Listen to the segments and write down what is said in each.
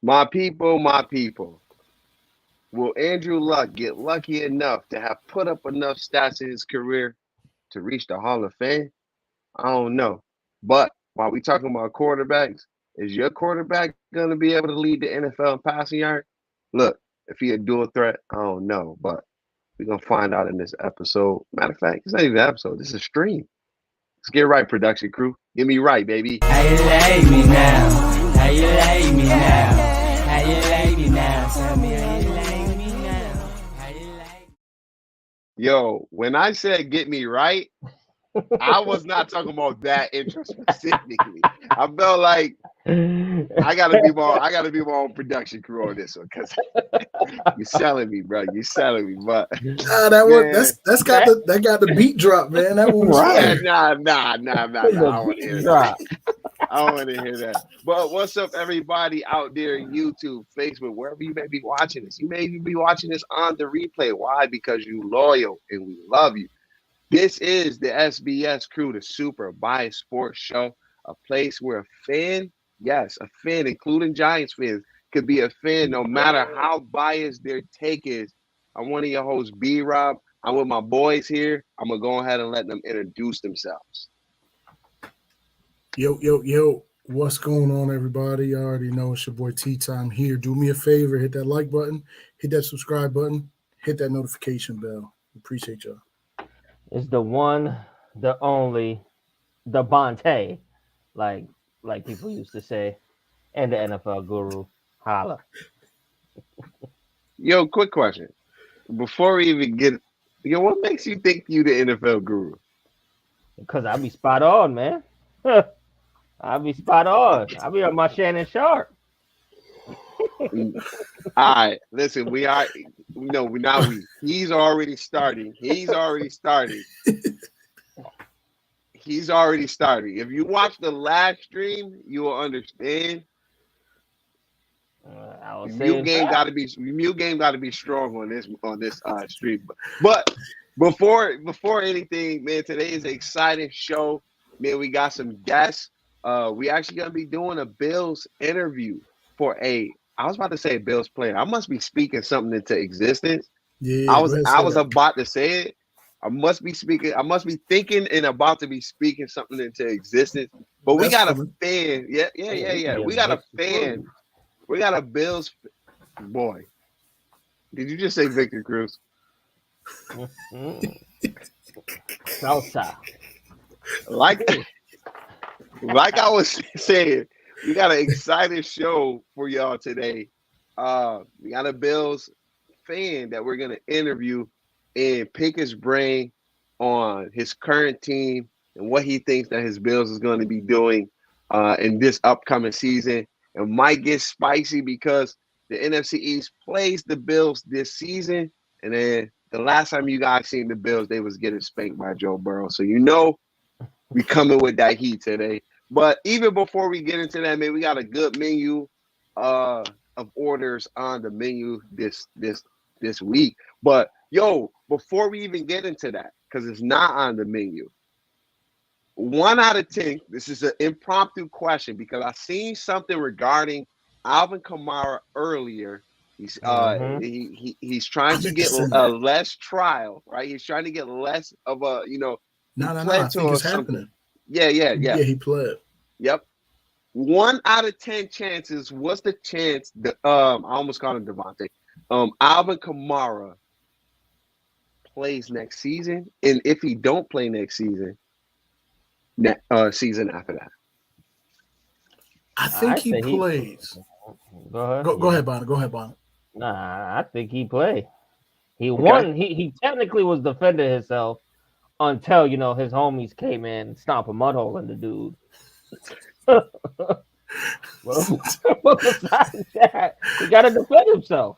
My people. Will Andrew Luck get lucky enough to have put up enough stats in his career to reach the Hall of Fame? I don't know. But while we talking about quarterbacks, is your quarterback going to be able to lead the NFL in passing yard? Look, if he a dual threat, I don't know. But we're going to find out in this episode. Matter of fact, it's not even an episode. This is a stream. Let's get right, production crew. Get me right, baby. How you like me now? How you like me now? How you like me now? Tell me how you like me now. How you like me? Yo, when I said get me right, I was not talking about that intro specifically. I felt like I gotta be more. I gotta be my own production crew on this one because you're selling me, bro. You're selling me, but That was man, that got the beat drop, man. That one was yeah, fire. nah. I don't want to hear that. Drop. I don't want to hear that. But what's up, everybody out there in YouTube, Facebook, wherever you may be watching this? You may be watching this on the replay. Why? Because you loyal and we love you. This is the SBS Crew, the Super Biased Sports Show, a place where a fan, yes, a fan, including Giants fans, could be a fan no matter how biased their take is. I'm one of your hosts, B Rob. I'm with my boys here. I'm going to go ahead and let them introduce themselves. Yo. What's going on, everybody? You already know it's your boy T-Time here. Do me a favor, hit that like button, hit that subscribe button, hit that notification bell. Appreciate y'all. It's the one, the only, the Bonte, like people used to say, and the NFL guru. Holla. Yo, quick question. Before we even get, what makes you think you the NFL guru? Because I be spot on, man. I be spot on. I be on my Shannon Sharp. All right, listen, he's already starting. He's already starting. If you watch the last stream, you will understand. Mute game got to be strong on this stream. But before anything, man, today is an exciting show. Man, we got some guests. We actually gonna be doing a Bills interview for I was about to say Bills player. I must be speaking something into existence. Yeah, I was about to say it. I must be thinking and about to be speaking something into existence. But we got a fan. Yeah. We got a fan. We got a Bills boy. Did you just say Victor Cruz? Salsa. Like I was saying, we got an exciting show for y'all today. We got a Bills fan that we're gonna interview and pick his brain on his current team and what he thinks that his Bills is going to be doing in this upcoming season. It might get spicy because the NFC East plays the Bills this season, and then the last time you guys seen the Bills, they was getting spanked by Joe Burrow. So we coming with that heat today. But even before we get into that, man, we got a good menu of orders on the menu this week. But yo, before we even get into that, because it's not on the menu, 1 out of 10. This is an impromptu question because I seen something regarding Alvin Kamara earlier. He's he's trying to get less trial, right? He's trying to get less of a No. I think it's happening. Yeah. Yeah, he played. Yep. 1 out of 10 chances. What's the chance that I almost called him Devontae. Alvin Kamara plays next season, and if he don't play next season, season after that. I think he plays. Go ahead. Go ahead, Bonner. Nah, I think he played. He won. He technically was defending himself until his homies came in and stomped a mud hole in the dude. Well, besides that, he got to defend himself.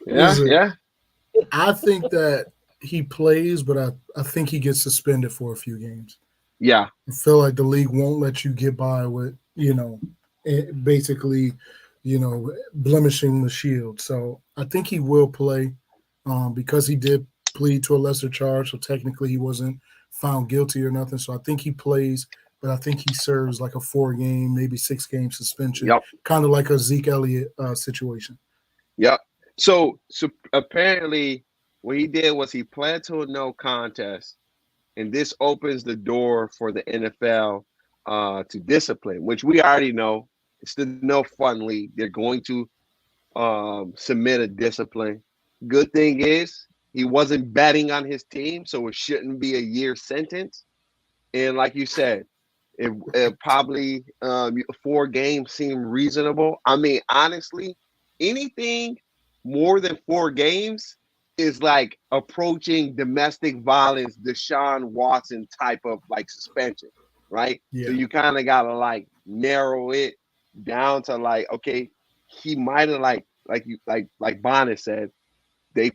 Yeah. I think that he plays, but I think he gets suspended for a few games. Yeah. I feel like the league won't let you get by with, basically, blemishing the shield. So I think he will play because he did plead to a lesser charge. So technically he wasn't found guilty or nothing. So I think he plays. but I think he serves like a 4-game, maybe 6-game suspension, Yep. kind of like a Zeke Elliott situation. Yep. So apparently, what he did was he pled to a no contest, and this opens the door for the NFL to discipline, which we already know. It's the no fun league. They're going to submit a discipline. Good thing is he wasn't betting on his team, so it shouldn't be a year sentence. And like you said, it probably 4 games seem reasonable. I mean, honestly, anything more than 4 games is like approaching domestic violence, Deshaun Watson type of like suspension, right? Yeah. So you kind of gotta like narrow it down to like, okay, he might have like Bonnet said,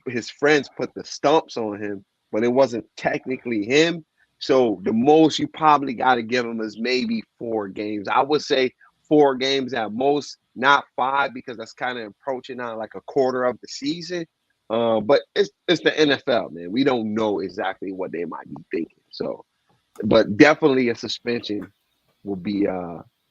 his friends put the stumps on him, but it wasn't technically him. So the most you probably got to give him is maybe 4 games. I would say 4 games at most, not 5, because that's kind of approaching on like a quarter of the season. But it's the NFL, man. We don't know exactly what they might be thinking. So, but definitely a suspension will be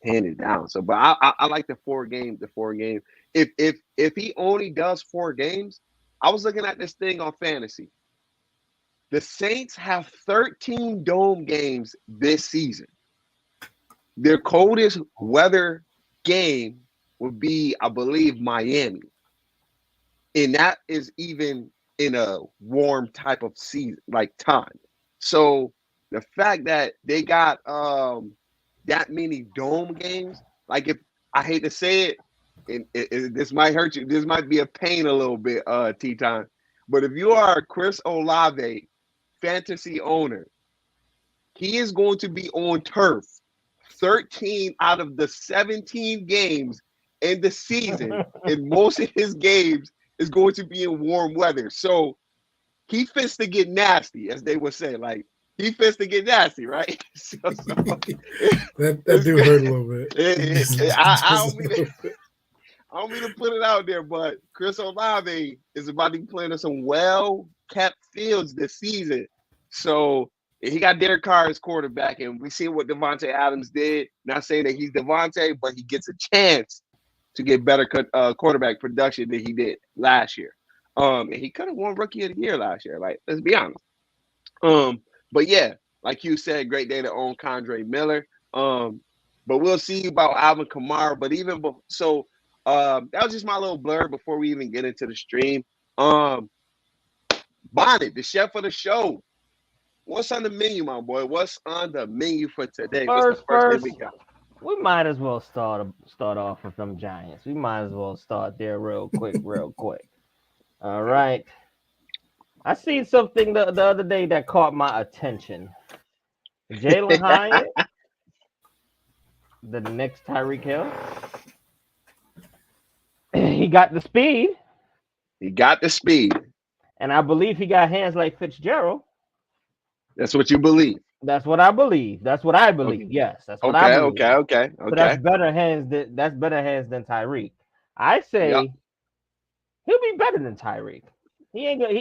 handed down. So, but I like the 4 game. The 4 game. If he only does 4 games, I was looking at this thing on fantasy. The Saints have 13 dome games this season. Their coldest weather game would be, I believe, Miami. And that is even in a warm type of season, like time. So the fact that they got that many dome games, like if I hate to say it, and this might hurt you, this might be a pain a little bit, T-Time. But if you are a Chris Olave fantasy owner, he is going to be on turf 13 out of the 17 games in the season, and most of his games is going to be in warm weather. So he fits to get nasty, as they would say. Like, he fits to get nasty, right? That do hurt a little bit. I don't mean to put it out there, but Chris Olave is about to be playing in some well-kept fields this season. So he got Derek Carr as quarterback, and we see what Devontae Adams did. Not saying that he's Devontae, but he gets a chance to get better quarterback production than he did last year. And he could have won Rookie of the Year last year. Like, let's be honest. But yeah, like you said, great day to own Condre Miller. But we'll see about Alvin Kamara. But even so. That was just my little blur before we even get into the stream. Bonnet, the chef of the show. What's on the menu, my boy? What's on the menu for today? What's the first thing we got? We might as well start off with them Giants. We might as well start there real quick. All right. I seen something the other day that caught my attention. Jalen Hyatt, the next Tyreek Hill. He got the speed. And I believe he got hands like Fitzgerald. That's what you believe. That's what I believe. That's what I believe. Okay. Yes, that's what I believe. Okay. So that's better hands than Tyreek. I say he'll be better than Tyreek. He ain't gonna.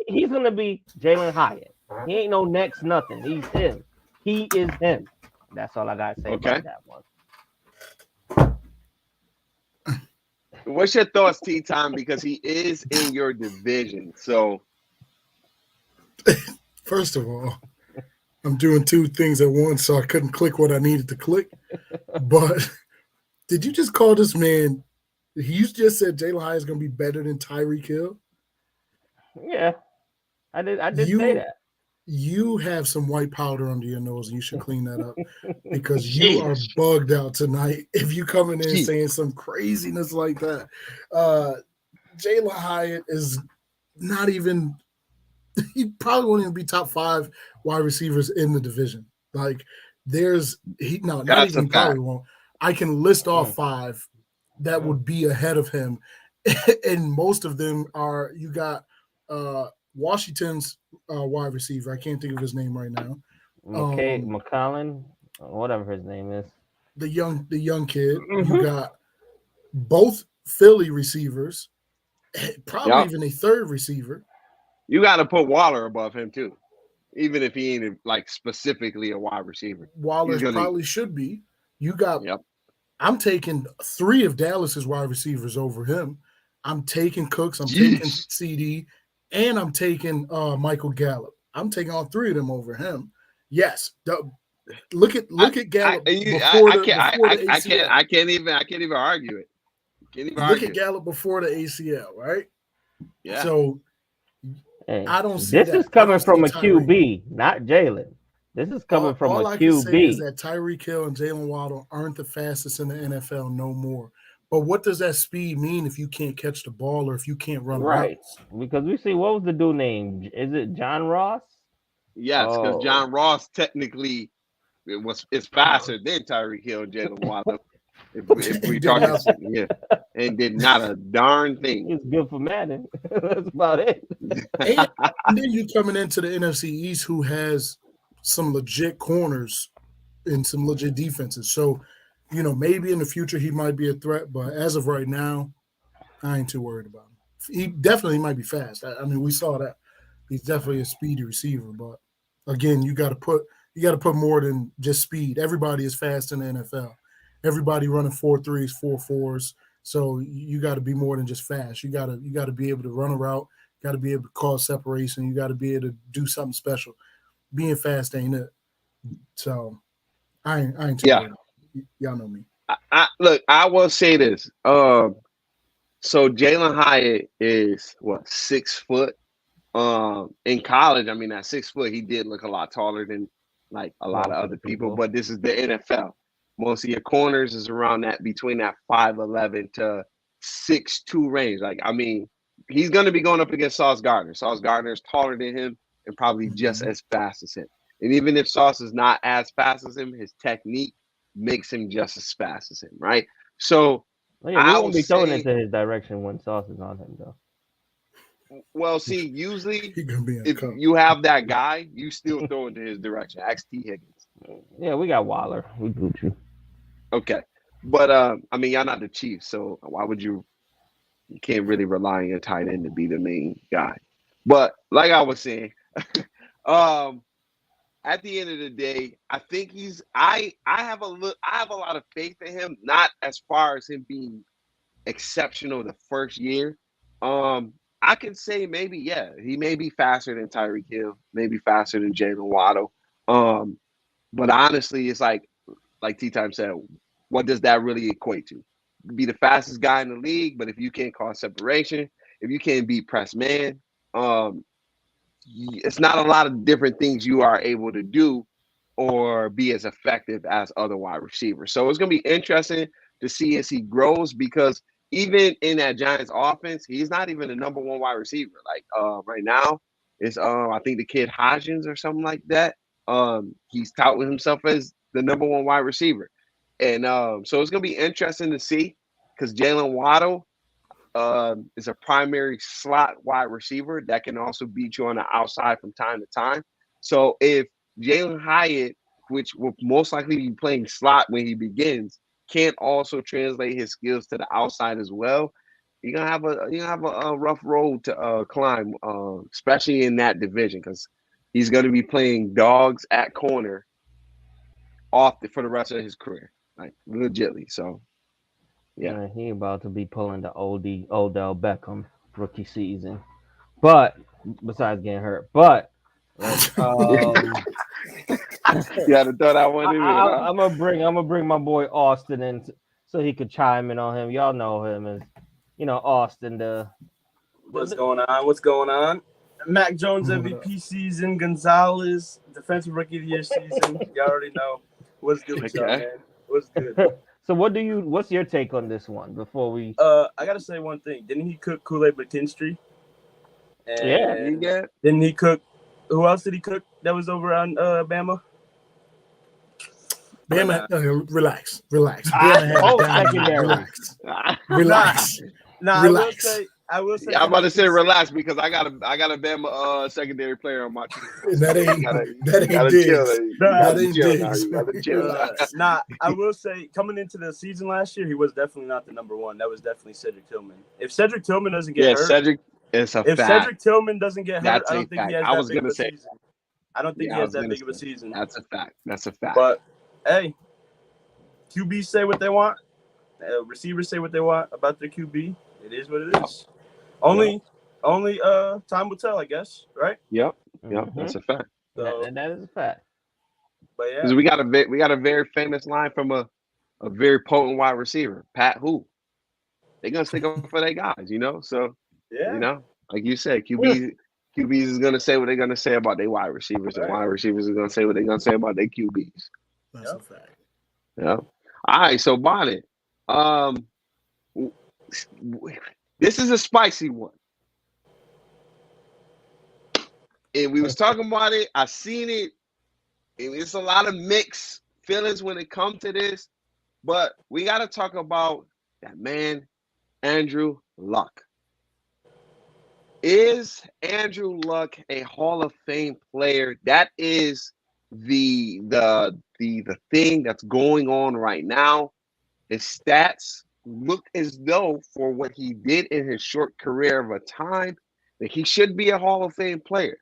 He's gonna be Jalen Hyatt. He ain't no next nothing. He's him. He is him. That's all I gotta say about that one. What's your thoughts, T-Time? Because he is in your division. So, first of all, I'm doing 2 things at once, so I couldn't click what I needed to click. But did you just call this man? You just said Jalen Hyatt is going to be better than Tyreek Hill. Yeah, I did say that. You have some white powder under your nose, and you should clean that up because you are bugged out tonight if you coming in saying some craziness like that. Jalen Hyatt is not even – he probably won't even be top 5 wide receivers in the division. Like, not even probably won't. I can list off 5 that would be ahead of him, and most of them are – you got Washington's wide receiver. I can't think of his name right now. McCollin, whatever his name is. The young kid. You got both Philly receivers, probably even a third receiver. You got to put Waller above him too. even if he ain't like specifically a wide receiver. Waller probably should be. You got. Yep. I'm taking 3 of Dallas's wide receivers over him. I'm taking Cooks. I'm taking CD, and I'm taking Michael Gallup. I'm taking all 3 of them over him. Yes. Look at Gallup before the ACL. I can't even argue it. Look at Gallup before the ACL, right? Yeah. So hey, I don't see this that. is coming from a QB, not Jalen. This is coming from a QB. All I can say is that Tyreek Hill and Jalen Waddle aren't the fastest in the NFL no more. But what does that speed mean if you can't catch the ball or if you can't run routes? Because we see, what was the dude name? Is it John Ross? Yes, because John Ross technically is faster than Tyreek Hill and Jalen Waddle. If we talking, and did not a darn thing. It's good for Madden. That's about it. And then you're coming into the NFC East, who has some legit corners and some legit defenses. So, maybe in the future he might be a threat, but as of right now, I ain't too worried about him. He definitely might be fast. I mean, we saw that. He's definitely a speedy receiver, but again, you got to put more than just speed. Everybody is fast in the NFL. Everybody running 4.3s, 4.4s. So you got to be more than just fast. You got to be able to run a route. You got to be able to cause separation. You got to be able to do something special. Being fast ain't it. So I ain't too worried. Y'all know me. Look, I will say this. So Jalen Hyatt is 6 foot. In college, I mean, at 6 foot, he did look a lot taller than like a lot of other people. But this is the NFL. Most of your corners is around that between that 5'11" to 6'2" range. Like, I mean, he's going to be going up against Sauce Gardner. Sauce Gardner is taller than him and probably just as fast as him. And even if Sauce is not as fast as him, his technique makes him just as fast as him, right? So we won't be throwing into his direction when Sauce is on him, though. Well, see, usually if you have that guy, you still throw into his direction. Ask T. Higgins. Yeah, we got Waller. We boot you. Okay. But, I mean, y'all not the Chiefs, so why would you can't really rely on your tight end to be the main guy. But like I was saying, at the end of the day, I think I have a lot of faith in him, not as far as him being exceptional the first year. I can say maybe, he may be faster than Tyreek Hill, maybe faster than Jalen Waddle. But honestly, it's like T-Time said, what does that really equate to? Be the fastest guy in the league, but if you can't cause separation, if you can't beat press man, it's not a lot of different things you are able to do or be as effective as other wide receivers. So it's going to be interesting to see as he grows, because even in that Giants offense, he's not even the number one wide receiver. Like right now, it's I think the kid Hodgins or something like that. He's touting himself as the number one wide receiver. And so it's going to be interesting to see, because Jalen Waddle is a primary slot wide receiver that can also beat you on the outside from time to time. So if Jalen Hyatt, which will most likely be playing slot when he begins, can't also translate his skills to the outside as well, you're gonna have a rough road to climb, especially in that division, because he's going to be playing dogs at corner for the rest of his career, like legitly. So, yeah, he about to be pulling the Odell Beckham rookie season, but besides getting hurt, but. You had to throw that one in. I'm gonna bring my boy Austin in so he could chime in on him. Y'all know him as, Austin. What's going on? Mac Jones MVP season, Gonzalez defensive rookie of the year season. You already know what's good with y'all, man. What's good? So what's your take on this one before we? I gotta say one thing. Didn't he cook Kool-Aid McKinstry? And didn't he cook? Who else did he cook that was over on Bama? Bama, relax. Relax. I will say. I'm about to say relax, because I got a Bama secondary player on my team. That ain't Diggs. I will say, coming into the season last year, he was definitely not the number one. That was definitely Cedric Tillman. If Cedric Tillman doesn't get hurt, Cedric. It's a if fact. Cedric Tillman doesn't get hurt, That's I don't think he has I was that big gonna of a say. season. I don't think he has that big of a season. That's a fact. That's a fact. But hey, QBs say what they want. Receivers say what they want about their QB. It is what it is. Only time will tell, I guess. Right? Yep. That's a fact. So, that is a fact. But yeah, because we got a very famous line from a very potent wide receiver, Pat. Who they're gonna stick up for their guys, you know. So you know, like you said, QBs is gonna say what they're gonna say about their wide receivers, and wide receivers are gonna say what they're gonna say about their QBs. That's a fact. Yeah. All right. So Bonnet, this is a spicy one. And we was talking about it. I seen it. And it's a lot of mixed feelings when it comes to this. But we got to talk about that man, Andrew Luck. Is Andrew Luck a Hall of Fame player? That is the thing that's going on right now. His stats look as though, for what he did in his short career of a time, that he should be a Hall of Fame player.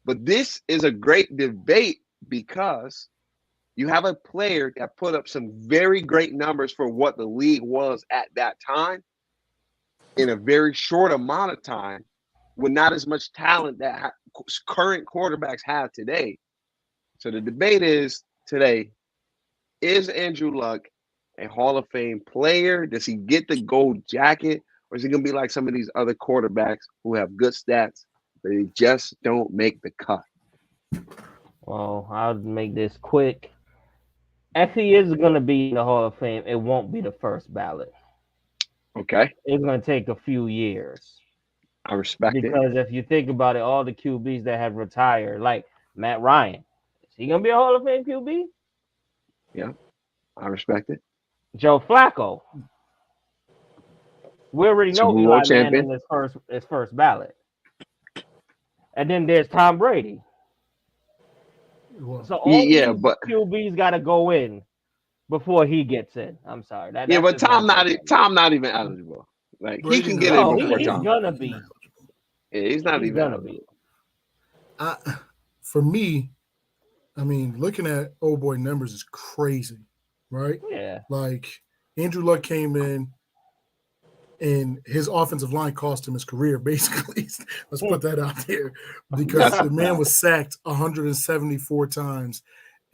But this is a great debate because you have a player that put up some very great numbers for what the league was at that time in a very short amount of time with not as much talent that current quarterbacks have today. So the debate is today, is Andrew Luck a Hall of Fame player? Does he get the gold jacket? Or is he going to be like some of these other quarterbacks who have good stats, but they just don't make the cut? Well, I'll make this quick. If he is going to be in the Hall of Fame, it won't be the first ballot. Okay. It's going to take a few years. I respect it. Because if you think about it, all the QBs that have retired, like Matt Ryan, is he going to be a Hall of Fame QB? Yeah, I respect it. Joe Flacco. We already know Eli Manning is his first ballot. And then there's Tom Brady. So all these QBs got to go in before he gets in. I'm sorry. But Tom not even eligible. Like Brady, he can get it before Tom. He's gonna be. Yeah, he's not even gonna be. For me, I mean, looking at old boy numbers is crazy, right? Yeah. Like Andrew Luck came in, and his offensive line cost him his career, basically. Let's put that out there. Because the man was sacked 174 times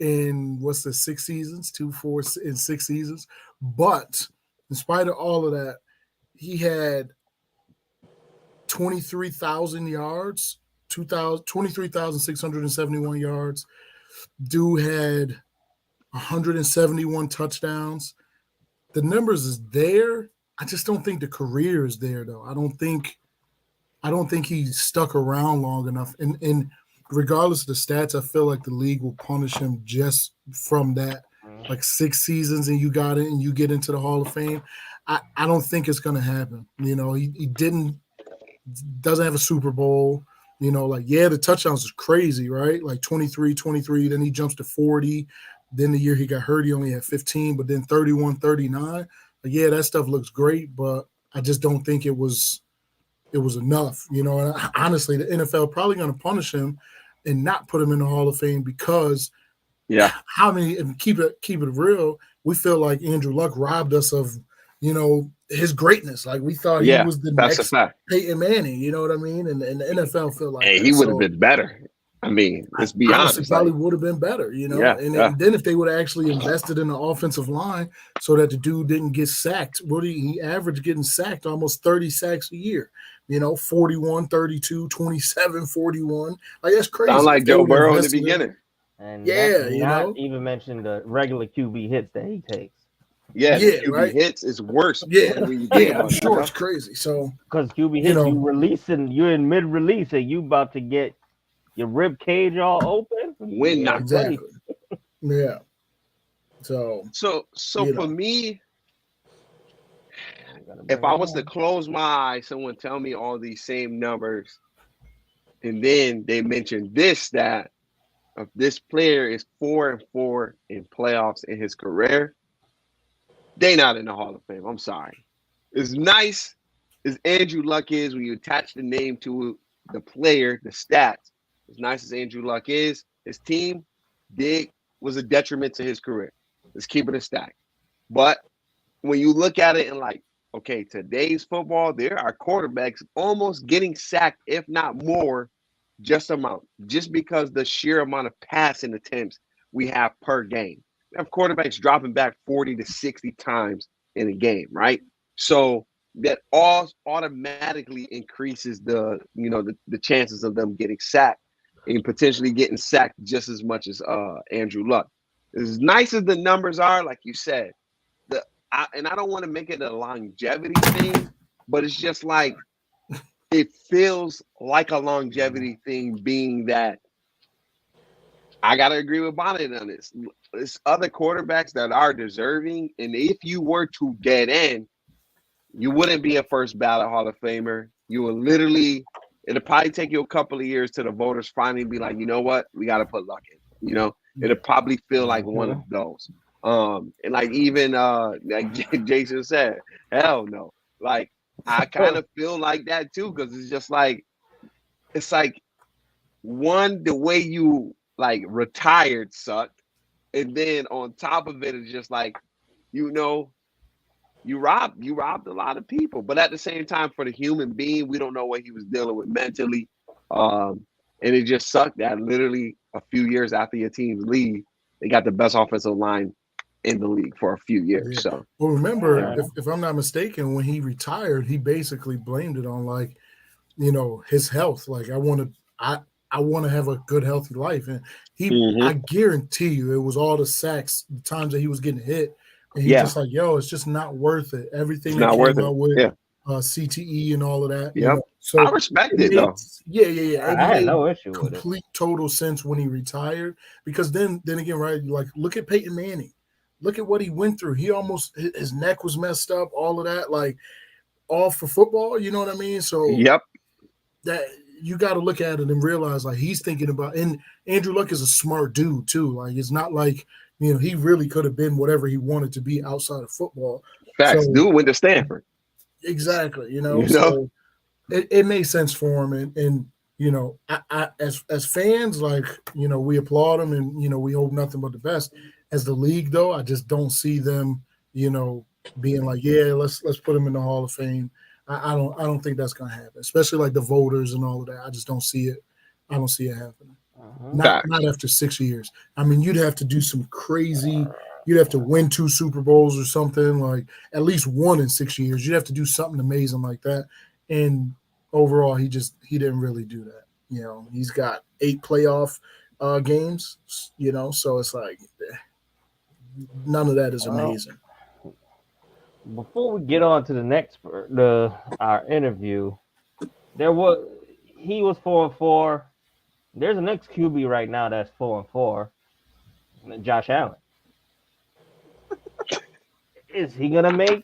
in, 6 seasons? 6 seasons. But in spite of all of that, he had 23,000 yards, 23,671 yards. Dude had 171 touchdowns. The numbers is there. I just don't think the career is there, though. I don't think he stuck around long enough. And regardless of the stats, I feel like the league will punish him just from that. Like 6 seasons and you got it and you get into the Hall of Fame. I don't think it's going to happen. You know, he doesn't have a Super Bowl. You know, like, yeah, the touchdowns is crazy, right? Like 23, then he jumps to 40. Then the year he got hurt, he only had 15, but then 31, 39. Yeah, that stuff looks great, but I just don't think it was enough, you know. And honestly, the NFL probably going to punish him and not put him in the Hall of Fame because, how many? And keep it real. We feel like Andrew Luck robbed us of, you know, his greatness. Like we thought he was the next Peyton Manning. You know what I mean? And the NFL feel like he would have been better. I mean, let's be honest. Probably would have been better, you know. And then if they would have actually invested in the offensive line so that the dude didn't get sacked, he averaged getting sacked almost 30 sacks a year. You know, 41, 32, 27, 41. Like that's crazy. Sound like Joe Burrow in the beginning. And not even mention the regular QB hits that he takes. Yeah, QB hits is worse. I'm sure it's crazy. So because QB hits, you're in mid release and you about to get your rib cage all open. Exactly. Yeah. So for me, if I was to close my eyes, someone tell me all these same numbers, and then they mention this stat of this player is 4-4 in playoffs in his career, they not in the Hall of Fame. I'm sorry. As nice as Andrew Luck is when you attach the name to the player, the stats, as nice as Andrew Luck is, His team was a detriment to his career. Let's keep it a stack. But when you look at it and like, okay, today's football, there are quarterbacks almost getting sacked, if not more, just because the sheer amount of passing attempts we have per game. We have quarterbacks dropping back 40 to 60 times in a game, right? So that all automatically increases the chances of them getting sacked and potentially getting sacked just as much as Andrew Luck. As nice as the numbers are, like you said, and I don't want to make it a longevity thing, but it's just like it feels like a longevity thing, being that I gotta agree with Bonnet on this. It's other quarterbacks that are deserving, and if you were to get in, you wouldn't be a first ballot Hall of Famer. You would literally, it'll probably take you a couple of years to the voters finally be like, you know what, we got to put Luck in. It'll probably feel like one of those. And like even like Jason said, hell no. Like I kind of feel like that too, because it's like the way you like retired sucked, and then on top of it, it's just like you robbed a lot of people. But at the same time, for the human being, we don't know what he was dealing with mentally. And it just sucked that literally a few years after your team's leave, they got the best offensive line in the league for a few years. Yeah. So, well, remember, if I'm not mistaken, when he retired, he basically blamed it on like, his health. Like I want to have a good, healthy life, and I guarantee you, it was all the sacks, the times that he was getting hit, and he's just like, yo, it's just not worth it. Everything that came out with CTE and all of that. Yeah, so I respect it though. Yeah. I had no issue with it. Complete total sense when he retired, because then again, right? Like look at Peyton Manning. Look at what he went through. He almost, his neck was messed up, all of that, like all for football. You know what I mean? So that you got to look at it and realize like he's thinking about, and Andrew Luck is a smart dude too. Like it's not like, he really could have been whatever he wanted to be outside of football. Facts. Dude went to Stanford. Exactly. So it made sense for him. And I as fans, like, we applaud him and, we hope nothing but the best. As the league, though, I just don't see them, being like, yeah, let's put him in the Hall of Fame. I don't think that's gonna happen, especially like the voters and all of that. I just don't see it. I don't see it happening. Not after 6 years. I mean, you'd have to do some crazy. You'd have to win 2 Super Bowls or something, like at least 1 in 6 years. You'd have to do something amazing like that. And overall, he didn't really do that. He's got 8 playoff games. So it's like none of that is amazing. Before we get on to the next our interview, he was 4-4. There's an ex QB right now that's 4-4. Josh Allen. Is he gonna make?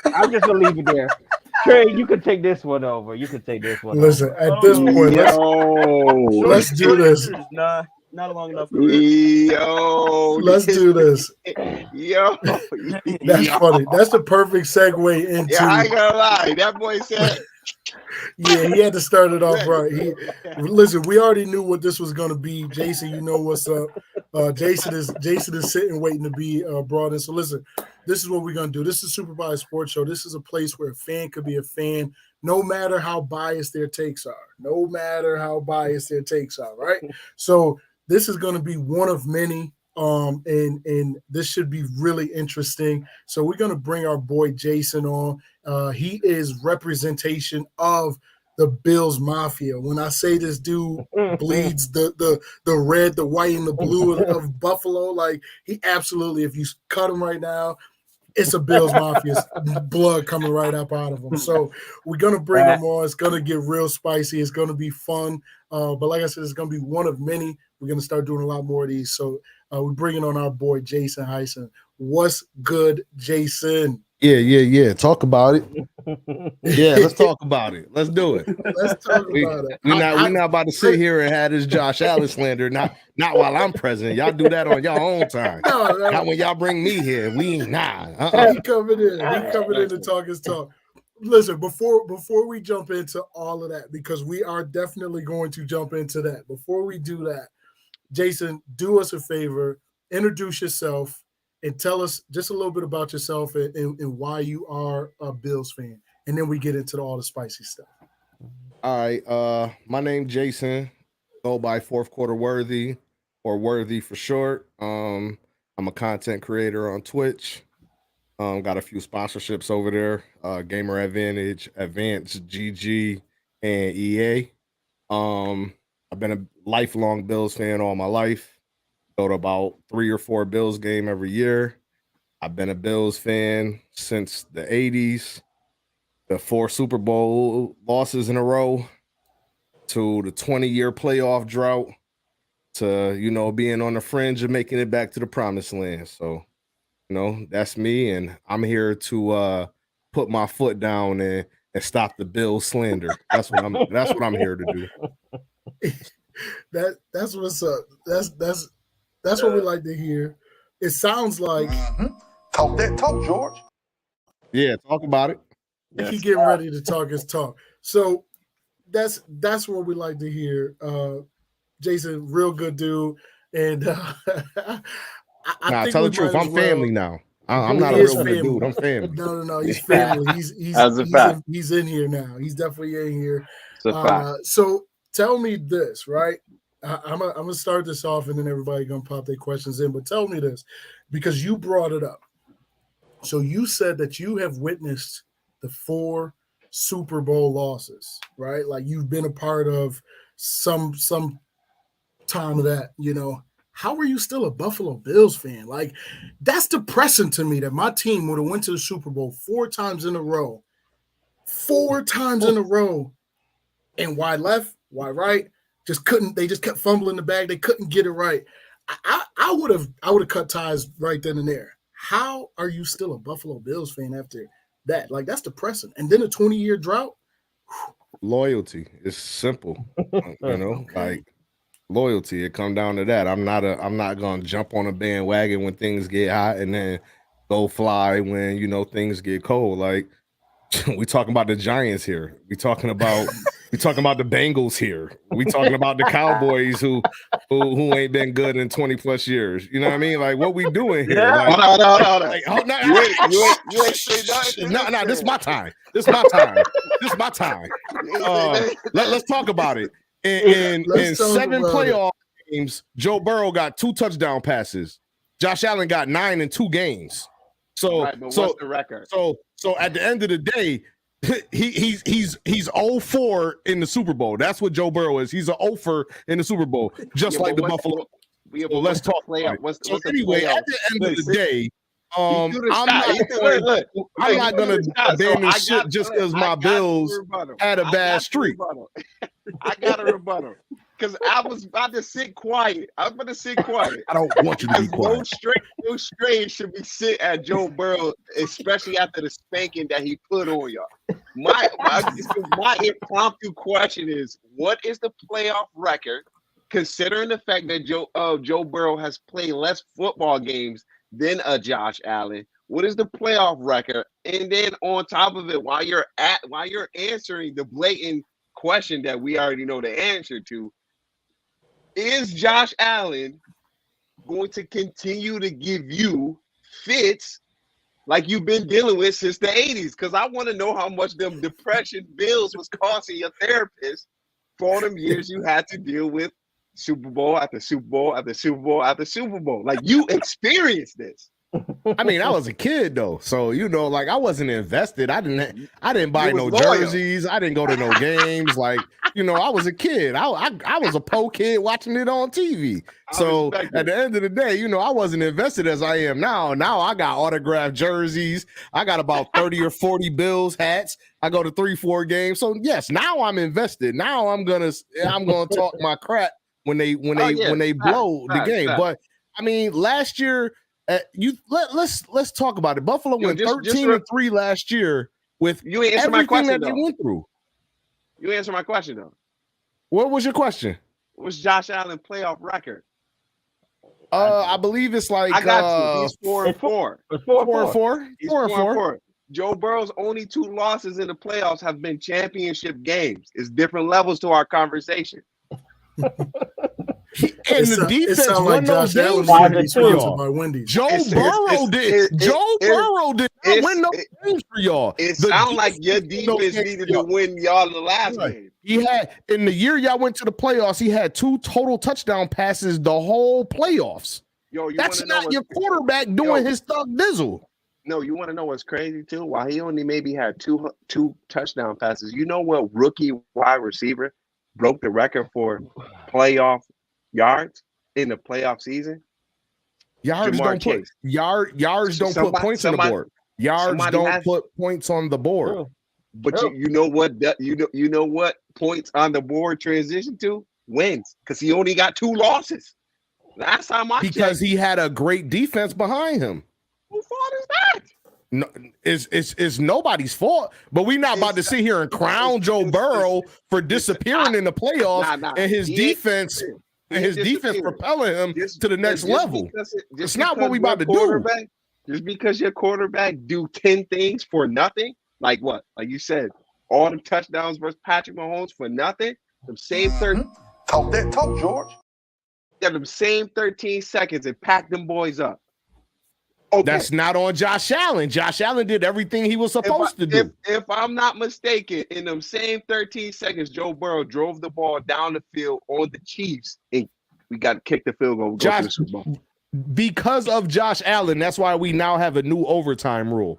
I'm just gonna leave it there. Trey, you can take this one over. Listen, at this point, let's do this. Nah, not long enough. Let's do this. That's funny. That's the perfect segue into. Yeah, I ain't gonna lie. That boy said. Yeah, he had to start it off right. Listen, we already knew what this was going to be. Jason, you know what's up. Jason is sitting waiting to be brought in. So listen, this is what we're going to do. This is Super Bias Sports Show. This is a place where a fan could be a fan, no matter how biased their takes are. Right? So this is going to be one of many. And this should be really interesting. So we're going to bring our boy Jason on. He is representation of the Bills Mafia. When I say this dude bleeds the red, the white, and the blue of Buffalo, like he absolutely, if you cut him right now, it's a Bills Mafia blood coming right up out of him. So we're going to bring him on. It's going to get real spicy. It's going to be fun. But like I said, it's going to be one of many. We're going to start doing a lot more of these. So we're bringing on our boy, Jason Heisen. What's good, Jason? Yeah. Talk about it. Yeah, let's talk about it. Let's do it. Let's talk about it. We're not about to sit here and have this Josh Allen slander. Not while I'm president. Y'all do that on your own time. No. Not when y'all bring me here. We ain't He coming in. He coming in to talk his talk. Listen, before we jump into all of that, because we are definitely going to jump into that. Before we do that, Jason, do us a favor, introduce yourself, and tell us just a little bit about yourself and why you are a Bills fan. And then we get into all the spicy stuff. All right. My name's Jason. Go by Fourth Quarter Worthy, or Worthy for short. I'm a content creator on Twitch. Got a few sponsorships over there. Gamer Advantage, Advanced, GG, and EA. I've been a lifelong Bills fan all my life. Go to about 3 or 4 Bills game every year. I've been a Bills fan since the 80s. The 4 Super Bowl losses in a row, to the 20-year playoff drought, to, being on the fringe of making it back to the promised land. So, that's me, and I'm here to put my foot down and stop the Bills slander. That's what I'm here to do. That's what's up. That's what we like to hear. It sounds like talk that talk, George. Yeah, talk about it. Yes. He getting ready to talk his talk. So that's what we like to hear. Jason, real good dude, and I think tell the truth. I'm family now. I'm not a real good dude. I'm family. No. He's family. He's in here now. He's definitely in here. So tell me this, right? I'm gonna start this off, and then everybody gonna pop their questions in. But tell me this, because you brought it up. So you said that you have witnessed the 4 Super Bowl losses, right? Like you've been a part of some time of that, How are you still a Buffalo Bills fan? Like, that's depressing to me that my team would have went to the Super Bowl 4 times in a row. 4 times in a row. And why left? Why right? They just kept fumbling the bag. They couldn't get it right. I would have cut ties right then and there. How are you still a Buffalo Bills fan after that? Like, that's depressing. And then a 20-year drought. Loyalty is simple, like loyalty. It come down to that. I'm not gonna jump on a bandwagon when things get hot and then go fly when things get cold. Like, we talking about the Giants here. We talking about the Bengals here. We talking about the Cowboys who ain't been good in 20 plus years. You know what I mean? Like, what we doing here? Yeah. Like, hold on. You ain't say nothing. No, this is my time. This is my time. Let's talk about it. In 7 playoff games, Joe Burrow got 2 touchdown passes. Josh Allen got 9 in 2 games. So, right, but what's the record? So at the end of the day, he's 0-4 in the Super Bowl. That's what Joe Burrow is. He's a 0-4 in the Super Bowl, just like the Buffalo. So let's talk about it. So anyway, at the end of the day, I'm not gonna abandon shit just because my Bills had a bad streak. I got a rebuttal because I was about to sit quiet. I don't want you to be quiet. No strain should be sit at Joe Burrow, especially after the spanking that he put on y'all. My impromptu question is: what is the playoff record, considering the fact that Joe Burrow has played less football games than a Josh Allen? What is the playoff record? And then on top of it, while you're answering the blatant question that we already know the answer to, is Josh Allen going to continue to give you fits like you've been dealing with since the 80s? Because I want to know how much them depression bills was costing your therapist for all them years you had to deal with Super Bowl after Super Bowl after Super Bowl after Super Bowl. Like, you experienced this. I mean, I was a kid though, so like I wasn't invested. I didn't buy no jerseys. I didn't go to no games. Like, I was a kid. I was a po kid watching it on TV. So at the end of the day, I wasn't invested as I am now. Now I got autographed jerseys. I got about 30 or 40 Bills hats. I go to 3-4 games. So yes, now I'm invested. Now I'm gonna talk my crap when they blow the game. But I mean, last year. Let's talk about it. Buffalo went 13-3 last year with you ain't answer my question that they went through. You answer my question though. What was your question? What was Josh Allen playoff record? I believe it's like I got you. He's 4-4. 4-4. Joe Burrow's only 2 losses in the playoffs have been championship games. It's different levels to our conversation. And the defense sound won those Josh Allen games for for sponsored y'all. by Wendy's. Joe Burrow did not win no games for y'all. It sounds like your defense needed to win y'all the last game. He had, in the year y'all went to the playoffs, he had 2 total touchdown passes the whole playoffs. Yo, that's not your quarterback doing his thug dizzle. No, you want to know what's crazy too? Why he only maybe had two touchdown passes. You know what rookie wide receiver broke the record for playoff yards in the playoff season? Yards don't put points on the board. Yards don't put points on the board. But you know what? You know what points on the board transition to? Wins, because he only got 2 losses. Last time I checked, he had a great defense behind him. Whose fault is that? No, it's nobody's fault. But we're not about to sit here and crown Joe Burrow for disappearing in the playoffs and his defense propelling him to the next level. It's not what we about to do. Just because your quarterback do 10 things for nothing, like what? Like you said, all the touchdowns versus Patrick Mahomes for nothing. Them same 13. Talk that talk, George. Yeah, them same 13 seconds and pack them boys up. Okay. That's not on Josh Allen. Josh Allen did everything he was supposed to do. If I'm not mistaken, in them same 13 seconds, Joe Burrow drove the ball down the field on the Chiefs, and we got to kick the field goal. Go to the Super Bowl. Because of Josh Allen, that's why we now have a new overtime rule.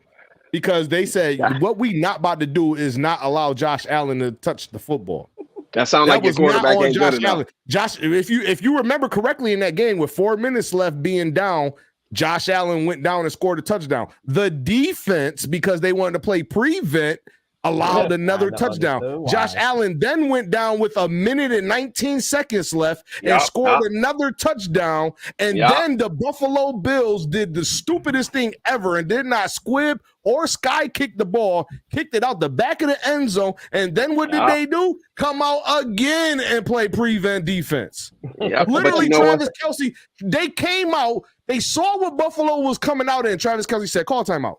Because they said what we not about to do is not allow Josh Allen to touch the football. That sounds like your quarterback ain't good enough. Josh, if you remember correctly in that game with 4 minutes left being down, Josh Allen went down and scored a touchdown. The defense, because they wanted to play prevent, allowed another touchdown. Josh Allen then went down with 1 minute and 19 seconds left and scored another touchdown. And then the Buffalo Bills did the stupidest thing ever and did not squib or sky kick the ball, kicked it out the back of the end zone. And then what did they do? Come out again and play prevent defense. Literally, Travis Kelce, they came out, they saw what Buffalo was coming out in. Travis Kelce said, call timeout.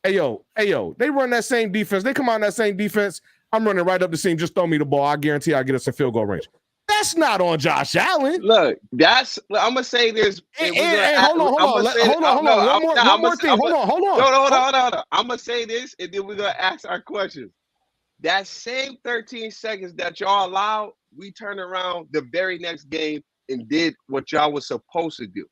Hey, yo, they run that same defense. They come out in that same defense. I'm running right up the seam. Just throw me the ball. I guarantee I'll get us in field goal range. That's not on Josh Allen. Look, I'm going to say this. Hold on. One more thing. Hold on. I'm going to say this, and then we're going to ask our questions. That same 13 seconds that y'all allowed, we turned around the very next game and did what y'all was supposed to do.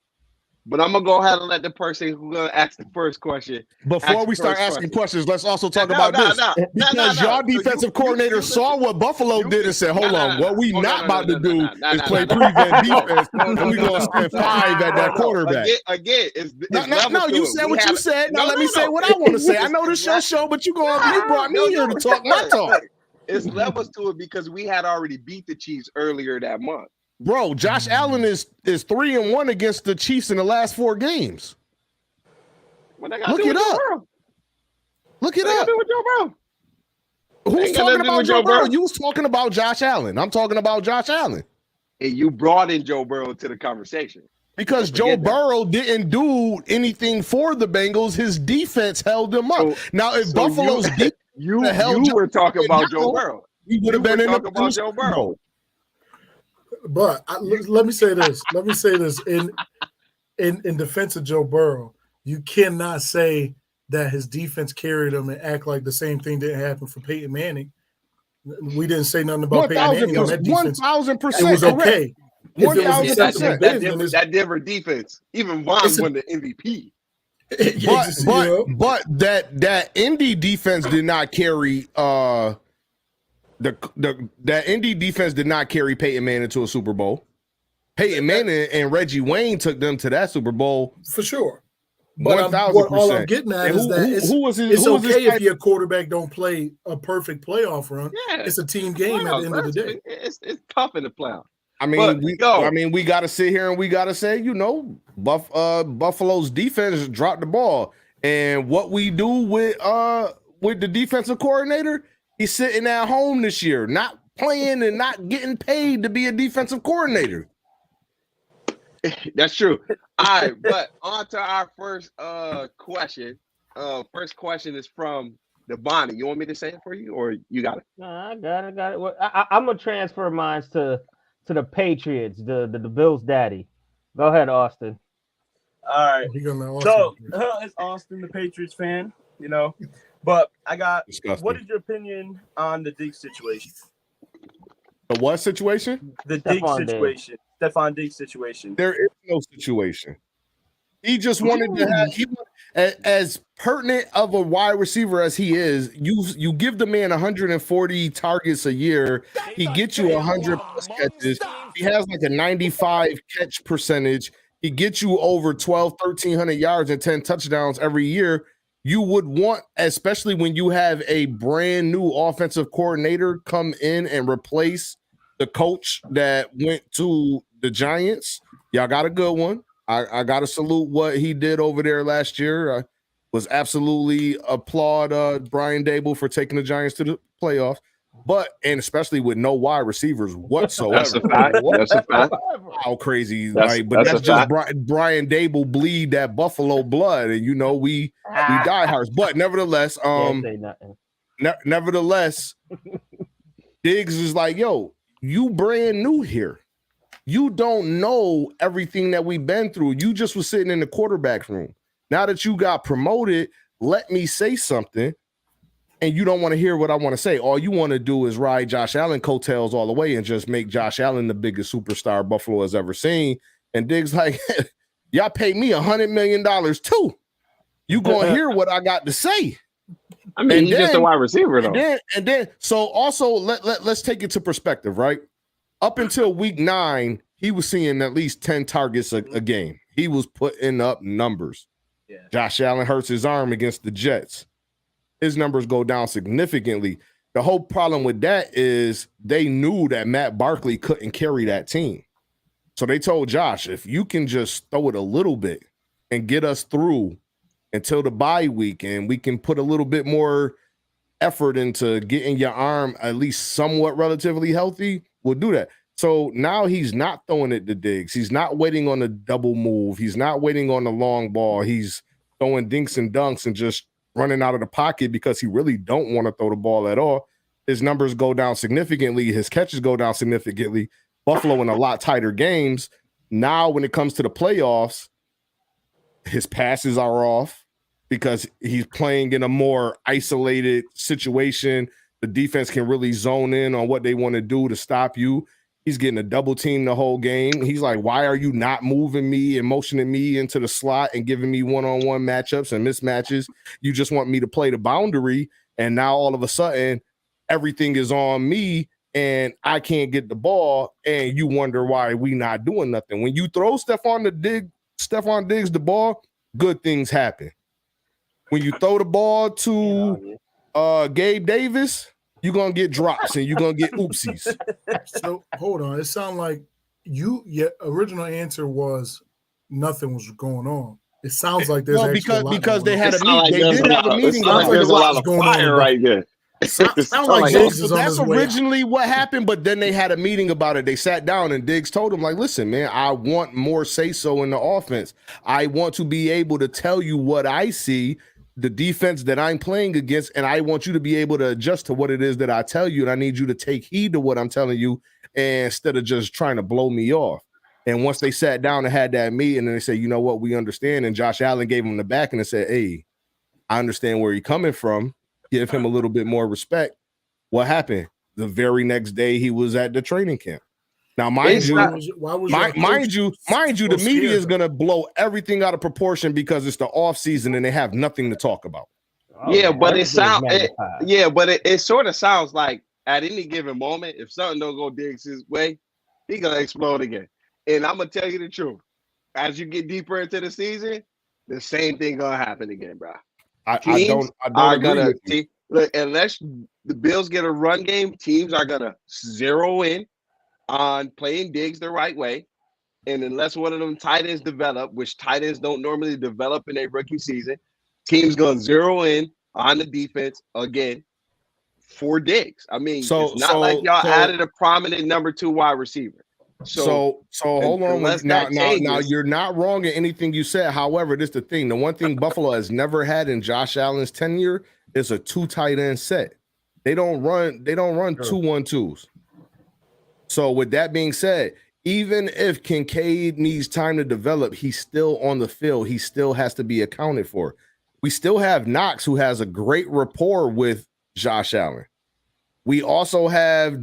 But I'm going to go ahead and let the person who's going to ask the first question. Before we start asking questions, let's also talk about this. Because y'all defensive coordinator saw what Buffalo did and said, hold on, what we not about to do is play prevent defense, and we're going to spend 5 at that quarterback. No, you said what you said. Now let me say what I want to say. I know this your show, but you brought me here to talk my talk. It's levels to it because we had already beat the Chiefs earlier that month. Bro, Josh Allen is 3-1 against the Chiefs in the last 4 games. Look it up. Look it up. Who's talking about Joe Burrow? You was talking about Josh Allen. I'm talking about Josh Allen. And you brought in Joe Burrow to the conversation. Because Joe Burrow didn't do anything for the Bengals. His defense held them up. Now, if Buffalo's defense you were talking about Joe Burrow. He would have been in the Joe Burrow. But let me say this. In defense of Joe Burrow, you cannot say that his defense carried him and act like the same thing didn't happen for Peyton Manning. We didn't say nothing about Peyton Manning on that defense. 1,000%. It was okay. That Denver defense, even Vaughn won the MVP. But that Indy defense did not carry that Indy defense did not carry Peyton Manning to a Super Bowl. Peyton Manning and Reggie Wayne took them to that Super Bowl for sure. But all I'm getting at is that it's okay if your quarterback don't play a perfect playoff run. Yeah, it's a team game at the end of the day. It's tough in the playoff. I mean, we got to sit here and we got to say, Buffalo's defense dropped the ball, and what we do with the defensive coordinator. He's sitting at home this year, not playing and not getting paid to be a defensive coordinator. That's true. All right, but on to our first question. First question is from the Bonnie. You want me to say it for you, or you got it? No, I got it. Well, I'm gonna transfer mine to to the Patriots, the Bills' daddy. Go ahead, Austin. All right. So Austin. it's Austin, the Patriots fan, But I got. Disgusting. What is your opinion on the Diggs situation? The what situation? The Diggs situation. Stephon Diggs situation. There is no situation. He just wanted to have as pertinent of a wide receiver as he is. You give the man 140 targets a year. He gets you 100 plus catches. He has like a 95 catch percentage. He gets you over 1,300 yards and 10 touchdowns every year. You would want, especially when you have a brand new offensive coordinator come in and replace the coach that went to the Giants. Y'all got a good one. I got to salute what he did over there last year. I was absolutely applaud Brian Dable for taking the Giants to the playoffs, and especially with no wide receivers whatsoever. That's a fact. That's a fact. How crazy. That's just Brian Dable bleed that Buffalo blood. And, we diehards. But nevertheless, nevertheless, Diggs is like, yo, you brand new here. You don't know everything that we've been through. You just was sitting in the quarterback room. Now that you got promoted, let me say something. And you don't want to hear what I want to say. All you want to do is ride Josh Allen coattails all the way and just make Josh Allen the biggest superstar Buffalo has ever seen. And Diggs like, y'all paid me $100 million too. You going to hear what I got to say. I mean, he's just a wide receiver, though. And then, so also let's take it to perspective, right? Up until week 9, he was seeing at least 10 targets a game. He was putting up numbers. Yeah. Josh Allen hurts his arm against the Jets. His numbers go down significantly. The whole problem with that is they knew that Matt Barkley couldn't carry that team. So they told Josh, if you can just throw it a little bit and get us through until the bye week and we can put a little bit more effort into getting your arm at least somewhat relatively healthy, we'll do that. So now he's not throwing it to Diggs. He's not waiting on the double move. He's not waiting on the long ball. He's throwing dinks and dunks and just running out of the pocket because he really don't want to throw the ball at all. His numbers go down significantly. His catches go down significantly. Buffalo in a lot tighter games. Now when it comes to the playoffs, his passes are off because he's playing in a more isolated situation. The defense can really zone in on what they want to do to stop you. He's getting a double team the whole game. He's like, why are you not moving me and motioning me into the slot and giving me one-on-one matchups and mismatches? You just want me to play the boundary. And now all of a sudden, everything is on me and I can't get the ball. And you wonder why we not doing nothing. When you throw Stephon Diggs the ball, good things happen. When you throw the ball to Gabe Davis, you're going to get drops and you're going to get oopsies. So hold on. It sounds like your original answer was nothing was going on. It sounds like there's because they had a meeting. They did have a meeting. There's a lot of fire right there. Sounds like Diggs is on that's his way originally what happened, but then they had a meeting about it. They sat down and Diggs told him, like, listen, man, I want more say-so in the offense. I want to be able to tell you what I see, the defense that I'm playing against, and I want you to be able to adjust to what it is that I tell you, and I need you to take heed to what I'm telling you instead of just trying to blow me off. And once they sat down and had that meeting, and they said, you know what, we understand, and Josh Allen gave him the back and said, hey, I understand where you're coming from. Give him a little bit more respect. What happened? The very next day, he was at the training camp. Now, mind you, the media is going to blow everything out of proportion because it's the off season and they have nothing to talk about. Yeah, but it sort of sounds like at any given moment, if something don't go Diggs his way, he's gonna explode again. And I'm gonna tell you the truth. As you get deeper into the season, the same thing gonna happen again, bro. I don't agree with you. Look, unless the Bills get a run game, teams are gonna zero in on playing Diggs the right way. And unless one of them tight ends develop, which tight ends don't normally develop in a rookie season, teams going to zero in on the defense again for Diggs. I mean, it's not like y'all added a prominent number 2 wide receiver. So hold on. Now you're not wrong in anything you said. However, this is the thing. The one thing Buffalo has never had in Josh Allen's tenure is a 2 tight end set. They don't run 2-1-2s. So with that being said, even if Kincaid needs time to develop, he's still on the field. He still has to be accounted for. We still have Knox, who has a great rapport with Josh Allen. We also have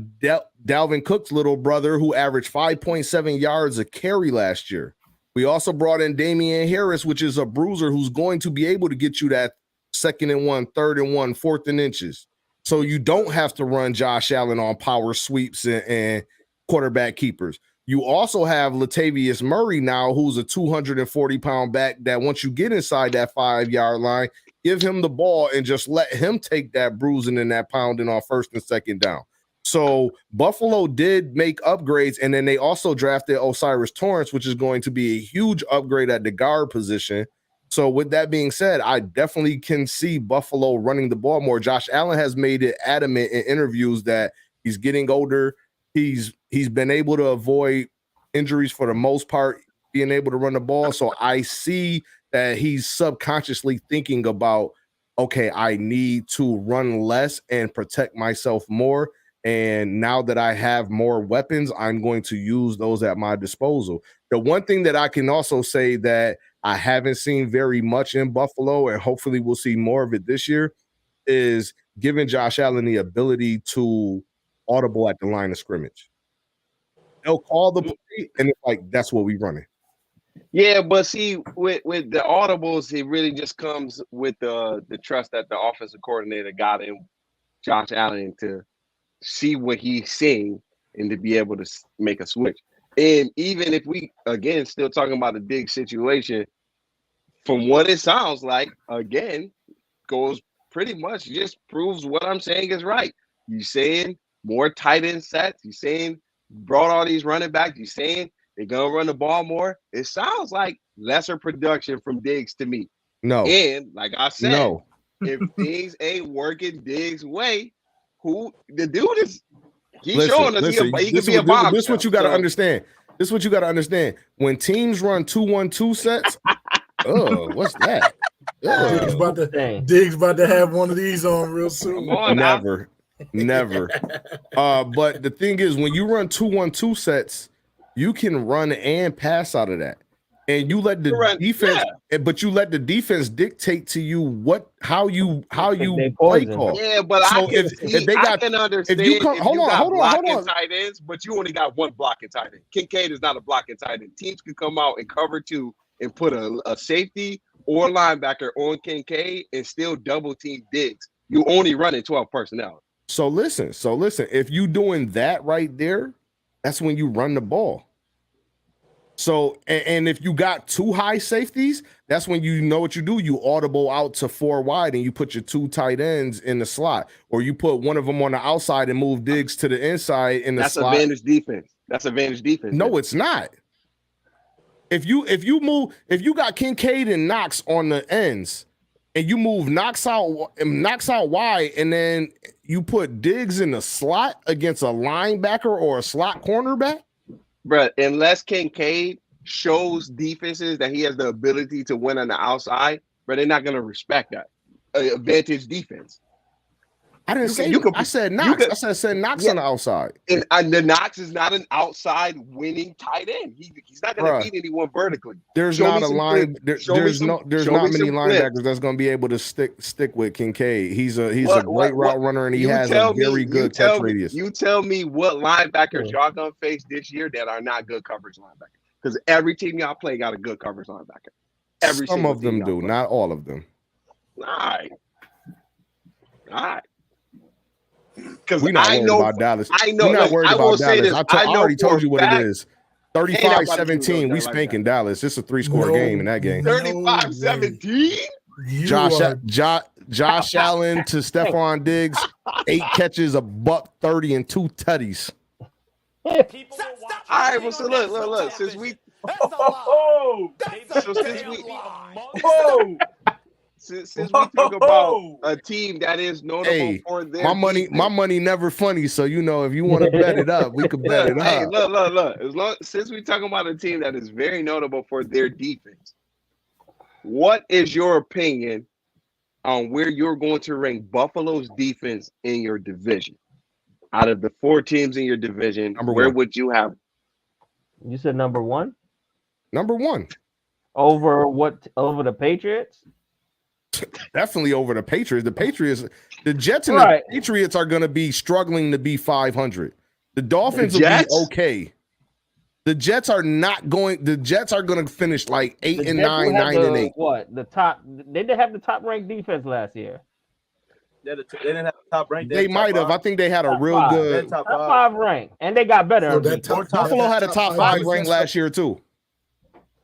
Dalvin Cook's little brother, who averaged 5.7 yards a carry last year. We also brought in Damian Harris, which is a bruiser who's going to be able to get you that 2nd and 1, 3rd and 1, 4th and inches. So you don't have to run Josh Allen on power sweeps and quarterback keepers. You also have Latavius Murray now, who's a 240-pound back that once you get inside that 5-yard line, give him the ball and just let him take that bruising and that pounding on 1st and 2nd down. So Buffalo did make upgrades, and then they also drafted Osiris Torrance, which is going to be a huge upgrade at the guard position. So with that being said, I definitely can see Buffalo running the ball more. Josh Allen has made it adamant in interviews that he's getting older. He's been able to avoid injuries for the most part, being able to run the ball. So I see that he's subconsciously thinking about, okay, I need to run less and protect myself more. And now that I have more weapons, I'm going to use those at my disposal. The one thing that I can also say that I haven't seen very much in Buffalo, and hopefully we'll see more of it this year, is giving Josh Allen the ability to audible at the line of scrimmage. They'll call the play, and it's like, that's what we running. Yeah, but see, with the audibles, it really just comes with the trust that the offensive coordinator got in Josh Allen to see what he's seeing and to be able to make a switch. And even if we, again, still talking about the Diggs situation, from what it sounds like, again, goes pretty much just proves what I'm saying is right. You saying more tight end sets. You saying brought all these running backs. You saying they're going to run the ball more. It sounds like lesser production from Diggs to me. No. And like I said, no. If things ain't working Diggs' way, who the dude is, he's Listen, showing us listen, he can be a bomb. This is what you got to understand. This is what you got to understand. When teams run 2-1-2 sets, oh, what's that? Diggs about to have one of these on real soon. Never. But the thing is, when you run 2-1-2 sets, you can run and pass out of that. And you let the defense, but you let the defense dictate to you how you play call. Yeah, but so I can understand if you got blocking on. tight ends, but you only got one blocking tight end. Kincaid is not a blocking tight end. Teams can come out and cover two and put a safety or linebacker on Kincaid and still double team Diggs. You only running 12 personnel. So listen. If you doing that right there, that's when you run the ball. So, and if you got two high safeties, that's when you know what you do. You audible out to 4 wide and you put your 2 tight ends in the slot, or you put one of them on the outside and move Diggs to the inside in the slot. That's advantage defense. That's advantage defense. No, it's not. If you got Kincaid and Knox on the ends and you move Knox out wide, and then you put Diggs in the slot against a linebacker or a slot cornerback, Bruh, unless Kincaid shows defenses that he has the ability to win on the outside, but they're not going to respect that advantage defense. I didn't say you. I said Knox. I said Knox on the outside. And the Knox is not an outside winning tight end. He's not going to beat anyone vertically. There's not a line. There's not many linebackers that's going to be able to stick with Kincaid. He's a great route runner, and he has a very good catch radius. You tell me what linebackers y'all going to face this year that are not good coverage linebackers. Because every team y'all play got a good coverage linebacker. Some of them do, not all of them. All right. Because we're not worried about Dallas. We're not worried about Dallas. I already told you what it is. 35-17. We spanking Dallas. It's a 3-score game in that game. 35-17. Josh Allen to Stephon Diggs, 8 catches, a $130 and 2 tutties. All right, well, so look. Since we talk about a team that is notable for their my money never funny. So if you want to bet it up, we could bet it up. Look. Since we talking about a team that is very notable for their defense, what is your opinion on where you're going to rank Buffalo's defense in your division? Out of the 4 teams in your division, where would you have? You said number 1? Number 1. Over what? Over the Patriots? Definitely over the Patriots. The Jets and Right. the Patriots are going to be struggling to be 500. The Dolphins will be okay. The Jets are not going. The Jets are going to finish like 8 and 9, 9 and 8. What? The top? They didn't have the top ranked defense last year. They didn't have the top rank. They might have. I think they had a real five. good top 5 rank, and they got better. So Buffalo had a top 5 rank last year too.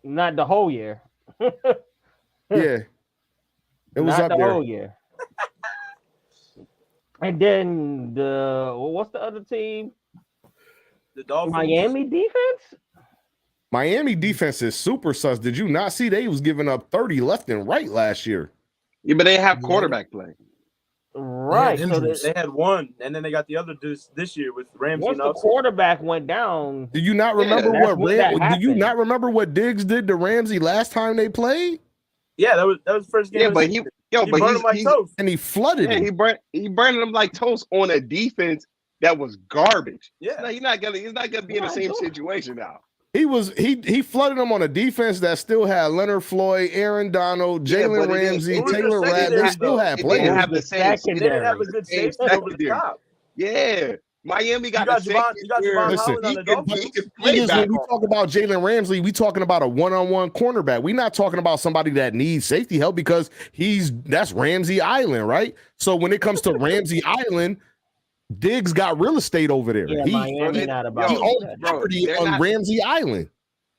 Not the whole year. Yeah, it was not up the there. whole year. And then what's the other team? The Dolphins. Miami defense. Miami defense is super sus. Did you not see they was giving up 30 left and right last year? Yeah, but they have quarterback play. Right. So they had one, and then they got the other this year with Ramsey. Once the quarterback went down, do you not remember do you not remember what Diggs did to Ramsey last time they played? Yeah, that was the first game. Yeah, but he burned him like toast, and he flooded him. He burned him like toast on a defense that was garbage. Yeah, he's not gonna be in the same situation now. He flooded them on a defense that still had Leonard Floyd, Aaron Donald, Jalen Ramsey, Taylor Rapp. They still had players. They didn't have a good safety over the top. Yeah. Miami got Javon Holland on the Dolphins. When we talk about Jalen Ramsey, we talking about a one-on-one cornerback. We're not talking about somebody that needs safety help because that's Ramsey Island, right? So when it comes to Ramsey Island, Diggs got real estate over there. Yeah, Miami not about he owns property on Ramsey Island.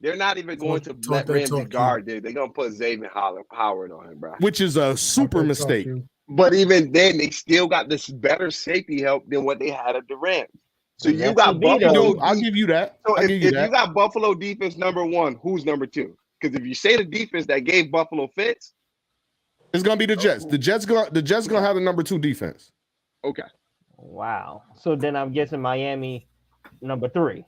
They're not even going to let Ramsey guard there. They're going to put Xavier Howard on him, bro. Which is a super mistake. But even then, they still got this better safety help than what they had at the Rams. So you got Buffalo. I'll give you that. So if you got Buffalo defense number 1, who's number 2? Because if you say the defense that gave Buffalo fits, it's going to be the Jets. The Jets going to have the number 2 defense. Okay. Wow. So then I'm guessing Miami number 3.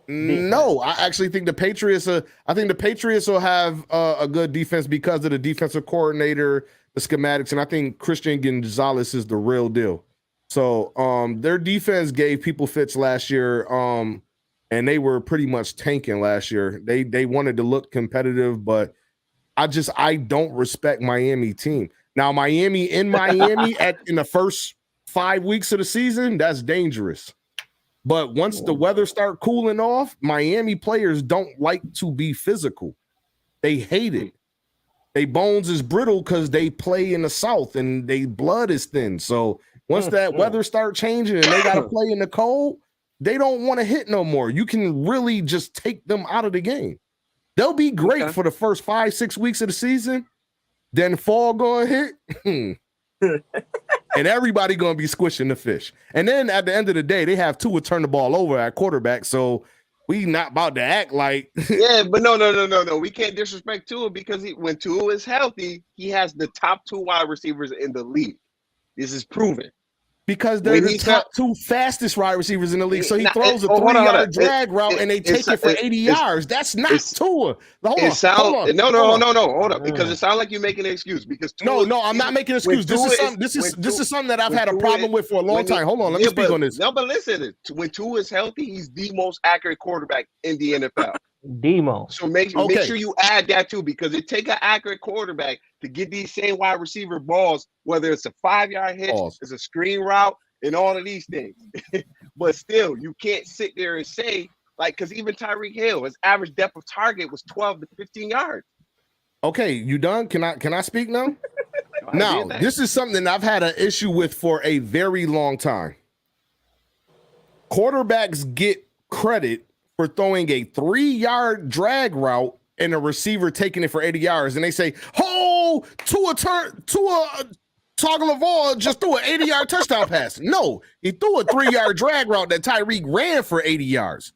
No, I actually think the Patriots. I think the Patriots will have a good defense because of the defensive coordinator, the schematics, and I think Christian Gonzalez is the real deal. So their defense gave people fits last year, and they were pretty much tanking last year. They wanted to look competitive, but I don't respect Miami team. Now Miami in the first 5 weeks of the season, that's dangerous. But once the weather start cooling off, Miami players don't like to be physical. They hate it. They bones is brittle because they play in the South and they blood is thin. So once that weather start changing and they got to play in the cold, they don't want to hit no more. You can really just take them out of the game. They'll be great for the first 5-6 weeks of the season. Then fall going to hit. And everybody going to be squishing the fish. And then at the end of the day, they have Tua turn the ball over at quarterback. So we not about to act like. Yeah, but no. We can't disrespect Tua because when Tua is healthy, he has the top 2 wide receivers in the league. This is proven. Because they're the top 2 fastest wide receivers in the league. So he throws a 3-yard drag route and they take it for 80 yards. That's not Tua. Hold on. No. Hold up. Because it sounds like you're making an excuse. Because Tua, no, I'm not making an excuse. This is something that I've had a problem with for a long time. Hold on, let me speak on this. No, but listen, when Tua is healthy, he's the most accurate quarterback in the NFL. Demo. So make sure you add that too, because it take an accurate quarterback to get these same wide receiver balls, whether it's a 5-yard hitch, it's a screen route, and all of these things. But still, you can't sit there and say, because even Tyreek Hill, his average depth of target was 12 to 15 yards. Okay, you done? Can I speak now? Now, this is something I've had an issue with for a very long time. Quarterbacks get credit for throwing a 3-yard drag route and a receiver taking it for 80 yards. And they say, Tua Tagovailoa just threw an 80-yard touchdown pass. No, he threw a 3-yard drag route that Tyreek ran for 80 yards.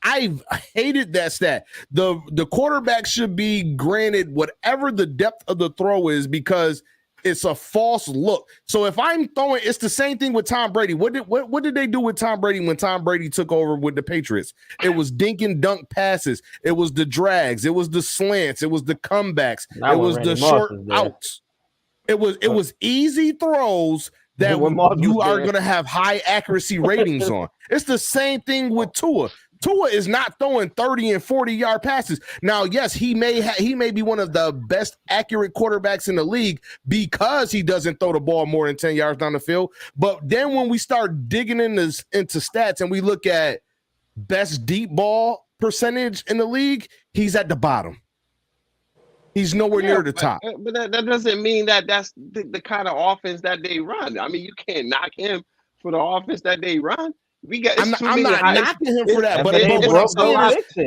I've hated that stat. The quarterback should be granted whatever the depth of the throw is because it's a false look. So if I'm throwing, it's the same thing with Tom Brady. What did they do with Tom Brady when Tom Brady took over with the Patriots? It was dink and dunk passes. It was the drags. It was the slants. It was the comebacks. It was the short outs. It was easy throws that What Mars was you are saying. going to have high accuracy ratings on. It's the same thing with Tua. Tua is not throwing 30 and 40-yard passes. Now, yes, he may be one of the best accurate quarterbacks in the league because he doesn't throw the ball more than 10 yards down the field. But then when we start digging into stats and we look at best deep ball percentage in the league, he's at the bottom. He's nowhere near the top. But that doesn't mean that that's the kind of offense that they run. I mean, you can't knock him for the offense that they run. I'm not knocking him for that, but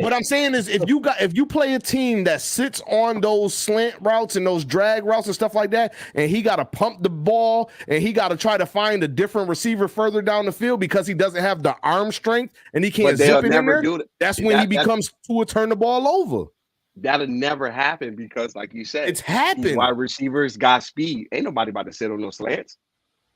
what I'm saying is if you play a team that sits on those slant routes and those drag routes and stuff like that, and he got to pump the ball and he got to try to find a different receiver further down the field because he doesn't have the arm strength and he can't zip it in there, that's when he becomes to turn the ball over. That'll never happen because, like you said, it's happened. Wide receivers got speed. Ain't nobody about to sit on those slants.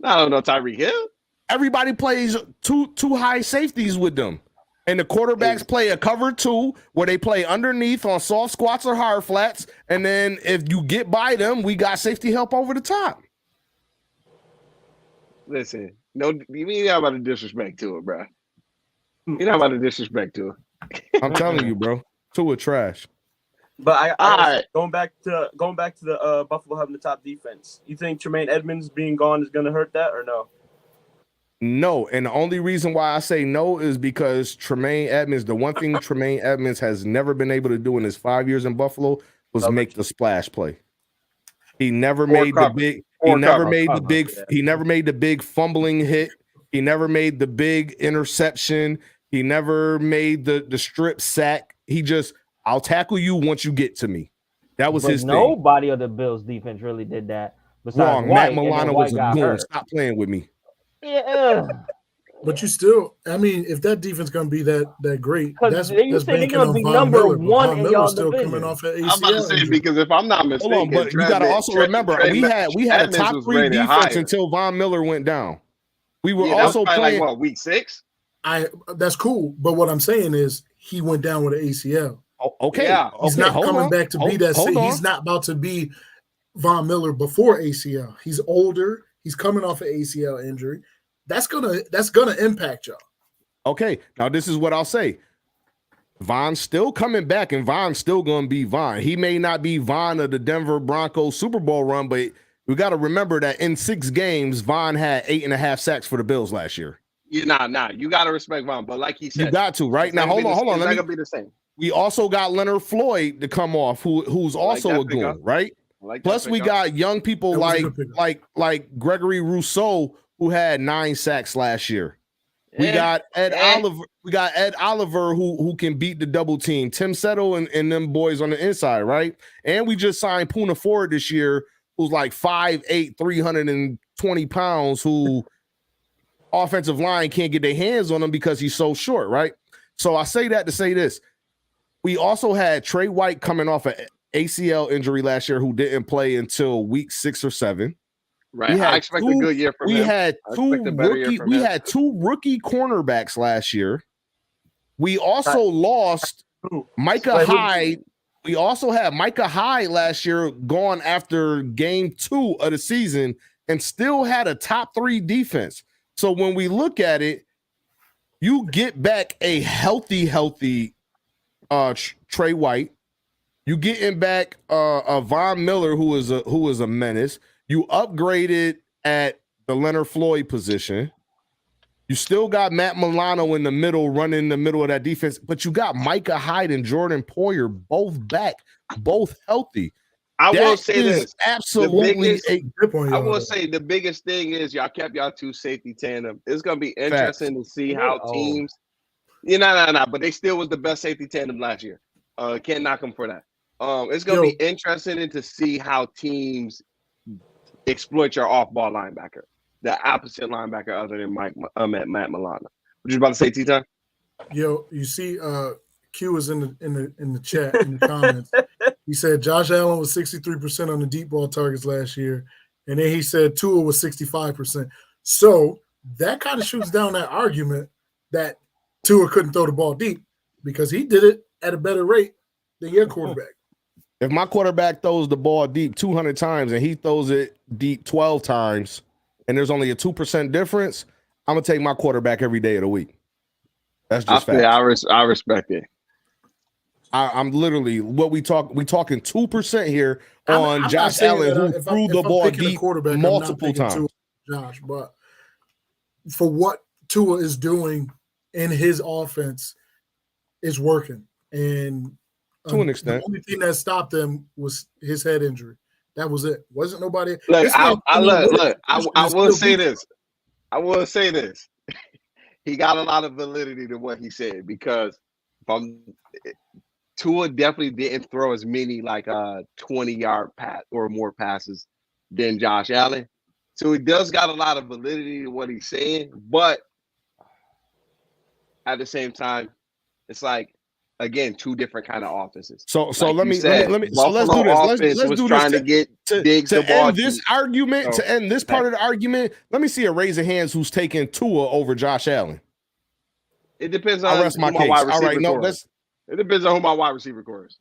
I don't know Tyreek Hill. Everybody plays two high safeties with them. And the quarterbacks play a cover 2 where they play underneath on soft squats or hard flats. And then if you get by them, we got safety help over the top. Listen, you're not about to disrespect to it, bro. You're not about to disrespect to it. I'm telling you, bro. Tua trash. But going back to the Buffalo having the top defense. You think Tremaine Edmonds being gone is going to hurt that or no? No, and the only reason why I say no is because Tremaine Edmonds, the one thing Tremaine Edmonds has never been able to do in his 5 years in Buffalo was make the splash play. He never made the big. He never made the big. He never made the big fumbling hit. He never made the big interception. He never made the strip sack. He just, I'll tackle you once you get to me. That was his thing. Nobody of the Bills defense really did that. Wrong. Matt Milano was a goon. Stop playing with me. Yeah. But you still, I mean, if that defense going to be that great, that's banking on be Von number Miller. one Von in Miller's y'all still division. coming off at ACL. I'm about to say because if I'm not mistaken, hold on, but you got to also remember we had a top 3 defense until Von Miller went down. We were also playing like week 6. That's cool, but what I'm saying is he went down with an ACL. Okay, yeah. He's not coming back to be that. He's not about to be Von Miller before ACL. He's older. He's coming off an ACL injury. That's gonna impact y'all. Okay, now this is what I'll say. Von's still coming back, and Von's still gonna be Von. He may not be Von of the Denver Broncos Super Bowl run, but we got to remember that in 6 games, Von had 8.5 sacks for the Bills last year. You got to respect Von, but like he said, you got to right now. Hold on. Let me be the same. We also got Leonard Floyd to come off, who's also a goon, right? Plus, we got young people like Gregory Rousseau, who had 9 sacks last year. We got Ed Oliver. We got Ed Oliver who can beat the double team. Tim Settle and them boys on the inside, right? And we just signed Poona Ford this year, who's like 5'8", 320 pounds, who offensive line can't get their hands on him because he's so short, right? So I say that to say this. We also had Trey White coming off an ACL injury last year who didn't play until week 6 or 7. Right. I expect a good year from him. We had 2 rookie cornerbacks last year. We also lost Micah Hyde. We also had Micah Hyde last year gone after game 2 of the season and still had a top 3 defense. So when we look at it, you get back a healthy Trey White. You getting back a Von Miller who is a menace. You upgraded at the Leonard Floyd position. You still got Matt Milano in the middle, running the middle of that defense, but you got Micah Hyde and Jordan Poyer both back, both healthy. I will say this. Absolutely. I will say the biggest thing is y'all kept y'all 2 safety tandem. It's going to be interesting to see how teams – but they still was the best safety tandem last year. Can't knock them for that. It's going to be interesting to see how teams exploit your off-ball linebacker, the opposite linebacker other than Matt Milano. What you about to say, T-Time? Yo, you see, Q was in the chat in the comments. He said Josh Allen was 63% on the deep ball targets last year, and then he said Tua was 65%. So that kind of shoots down that argument that Tua couldn't throw the ball deep because he did it at a better rate than your quarterback. If my quarterback throws the ball deep 200 times and he throws it deep 12 times, and there's only a 2% difference, I'm gonna take my quarterback every day of the week. That's just fact. I respect it. I'm literally what we talking 2% here on Josh Allen, who threw the ball deep multiple times. Josh, but for what Tua is doing in his offense is working, and to an extent, the only thing that stopped him was his head injury. That was it. Wasn't nobody. Look, I will say this. I will say this. He got a lot of validity to what he said because Tua definitely didn't throw as many 20-yard pass or more passes than Josh Allen. So he does got a lot of validity to what he's saying, but at the same time, it's like, again, two different kind of offenses. So like let me so let's do this. Let's do trying this to get Diggs to the ball end this argument. To end this part of the argument, let me see a raise of hands who's taking Tua over Josh Allen. It depends on I'll rest my case. All right, no, it depends on who my wide receiver core is.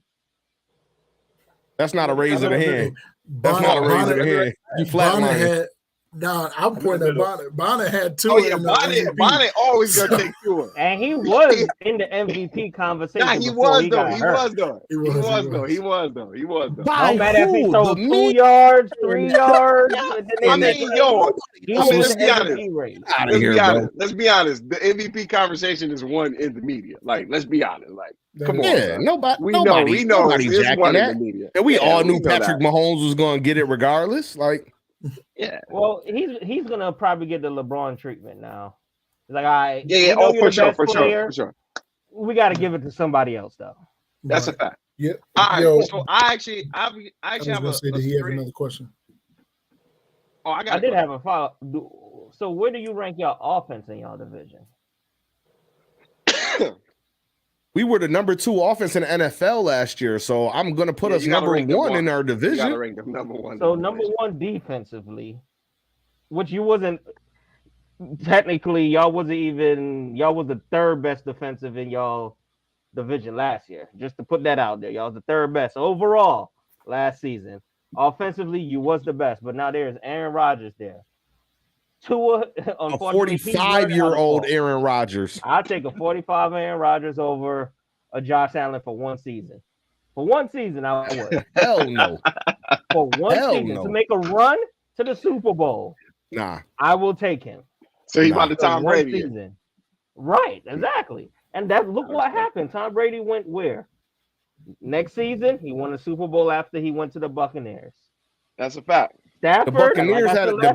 That's not a raise of the hand. That's not a raise of the hand. You flatline. No, I'm pointing at Bonnet. Bonnet had Tua. Oh yeah, Bonnet always gonna take Tua. And he was in the MVP conversation. Nah, he was though. He was though. No matter if he throw 2 yards, 3 yards. Let's be honest. The MVP conversation is one in the media. Like, let's be honest. Like, come on. Yeah, we know jacking that. And we all knew Patrick Mahomes was going to get it regardless. Like, yeah. Well, he's gonna probably get the LeBron treatment now. It's like, all right, for sure. We got to give it to somebody else though. That's a fact. Yeah. All right. So I actually have another question. Oh, I did have a follow. So where do you rank your offense in your division? We were the number 2 offense in the NFL last year, so I'm going to put us number 1 in our division. You gotta rank them number 1. So number 1 defensively, which you wasn't technically, y'all was the 3rd best defensive in y'all division last year. Just to put that out there, y'all was the 3rd best overall last season. Offensively, you was the best, but now there's Aaron Rodgers there. Tua, a 45-year-old Aaron Rodgers. I'll take a 45 Aaron Rodgers over a Josh Allen for one season. For one season, I would. Hell no. For one season to make a run to the Super Bowl. Nah, I will take him. So he about the Tom Brady. Season. Right, exactly. And look what happened. Tom Brady went where? Next season, he won a Super Bowl after he went to the Buccaneers. That's a fact. Stafford, the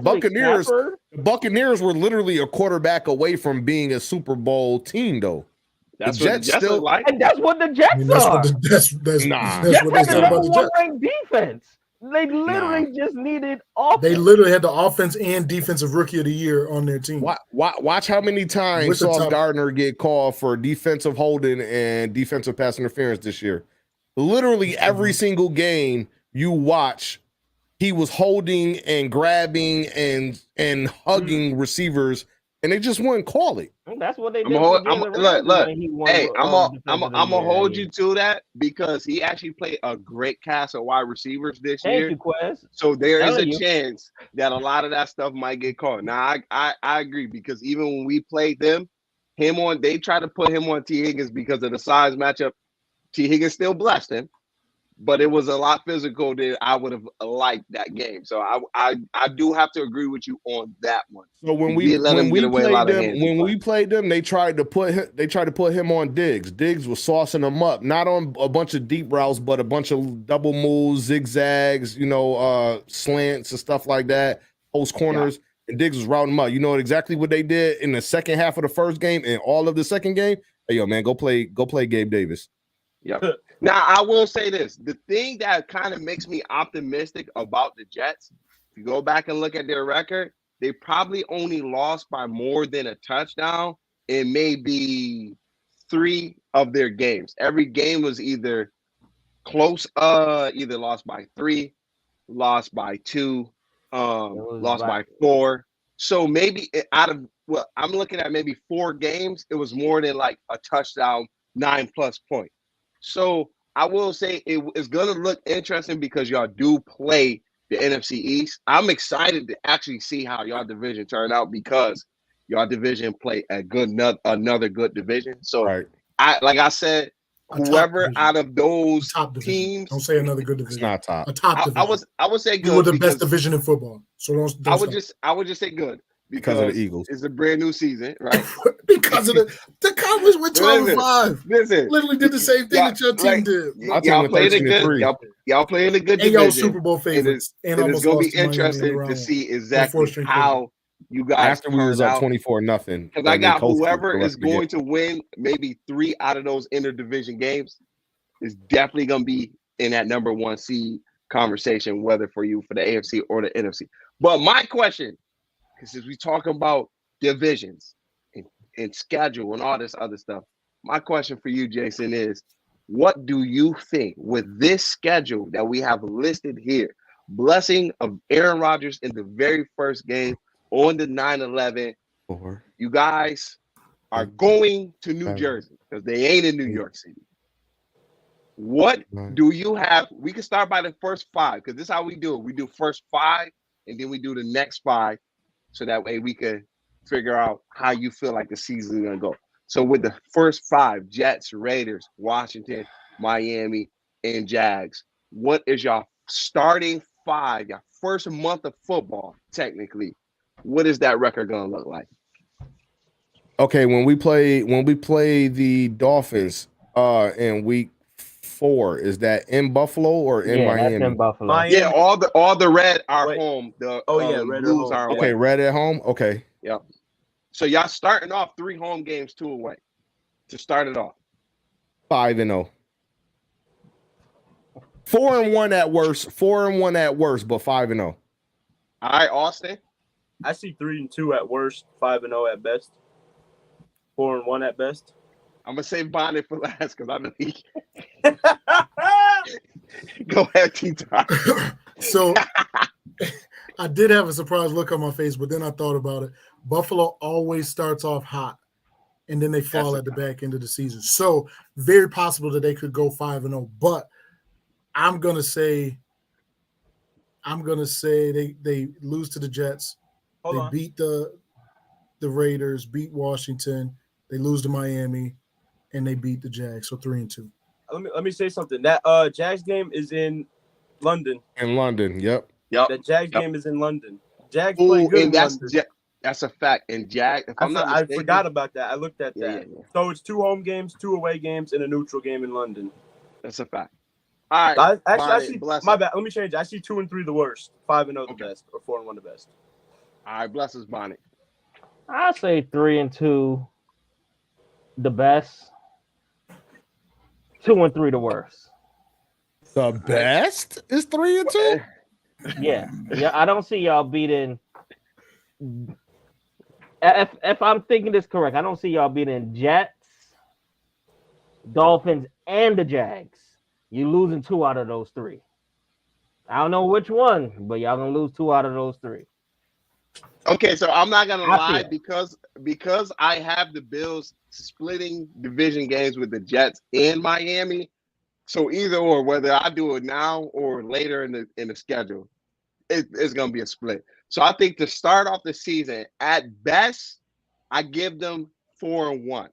Buccaneers were literally a quarterback away from being a Super Bowl team, though. That's the Jets still like, and that's what the Jets are. That's what they said about the Jets. Defense. They literally just needed offense. They literally had the offense and defensive rookie of the year on their team. Watch how many times Sauce Gardner get called for defensive holding and defensive pass interference this year. Literally every single game you watch, he was holding and grabbing and hugging receivers, and they just wouldn't call it. That's what they did. Look. Hey, I'm gonna hold you to that because he actually played a great cast of wide receivers this year. Thank you, Quez. So there is a chance that a lot of that stuff might get called. Now I agree because even when we played they tried to put him on T. Higgins because of the size matchup. T. Higgins still blessed him, but it was a lot physical than I would have liked that game. So I do have to agree with you on that one. So when we played them, they tried to put him on Diggs. Diggs was saucing him up, not on a bunch of deep routes, but a bunch of double moves, zigzags, slants and stuff like that, post corners. Yeah. And Diggs was routing him up. You know exactly what they did in the second half of the first game and all of the second game. Hey, yo, man, go play Gabe Davis. Yep. Now, I will say this. The thing that kind of makes me optimistic about the Jets, if you go back and look at their record, they probably only lost by more than a touchdown in maybe 3 of their games. Every game was either close, either lost by 3, lost by 2, lost by 4. So maybe I'm looking at maybe 4 games. It was more than like a touchdown, 9+ points. So I will say it's going to look interesting because y'all do play the NFC East. I'm excited to actually see how y'all division turned out because y'all division play another good division. So Right. like I said, whoever out of those top division. teams, Don't say another good division. It's not top. A top division. I would say good. You were the best division in football. So don't I would just say good because of the Eagles. It's a brand new season, right? Because of the Cowboys went 12-5. Listen, literally did the same thing that your team did. Y'all playing a good. Y'all playing a good division. And y'all Super Bowl favorites. And it's gonna be interesting to see exactly how you guys after we was up 24-0. Because I got whoever is going to win maybe 3 out of those interdivision games is definitely going to be in that number 1 seed conversation, whether for you for the AFC or the NFC. But my question, because as we talk about divisions and schedule and all this other stuff, my question for you, Jason, is what do you think with this schedule that we have listed here, blessing of Aaron Rodgers in the very first game on the 9/11, you guys are going to New Jersey because they ain't in New York City. What do you have? We can start by the first 5 because this is how we do it. We do first 5 and then we do the next 5 so that way we can figure out how you feel like the season is going to go. So with the first 5, Jets, Raiders, Washington, Miami, and Jags, what is your starting 5, your first month of football, technically? What is that record going to look like? Okay, when we play the Dolphins in week 4, is that in Buffalo or in Miami? That's in Buffalo. Miami. Yeah, all the red are home. The red blues are away. Okay, red at home. Okay. Yep. So y'all starting off 3 home games, 2 away to start it off. 5-0. 4-1 at worst. 4-1 at worst, but 5-0. All right, Austin. I see 3-2 at worst, 5-0 at best, 4-1 at best. I'm gonna save Bonnet for last because I know he. Go ahead, T-Top. So I did have a surprised look on my face, but then I thought about it. Buffalo always starts off hot, and then they fall at the back end of the season. So very possible that they could go 5-0. But I'm gonna say they lose to the Jets. Beat the Raiders, beat Washington, they lose to Miami, and they beat the Jags. So 3-2. Let me say something. That Jags game is in London. In London, yep. That Jags game is in London. Jags play good in London. That's a fact. And Jag, if I forgot about that. I looked at that. Yeah. So it's 2 home games, 2 away games, and a neutral game in London. That's a fact. All right. I see. My bad. Let me change it. I see 2 and 3 the worst, 5-0 the best, or 4-1 the best. All right, bless us, Bonnet. I say 3-2 the best, 2 and 3 the worst. The best is 3-2. Yeah. I don't see y'all beating. If I'm thinking this correct, I don't see y'all beating Jets, Dolphins, and the Jags. You losing 2 out of those 3. I don't know which one, but y'all gonna lose 2 out of those 3. Okay, so I'm not gonna lie because I have the Bills splitting division games with the Jets in Miami. So either or, whether I do it now or later in the schedule, it's gonna be a split. So I think to start off the season, at best, I give them 4-1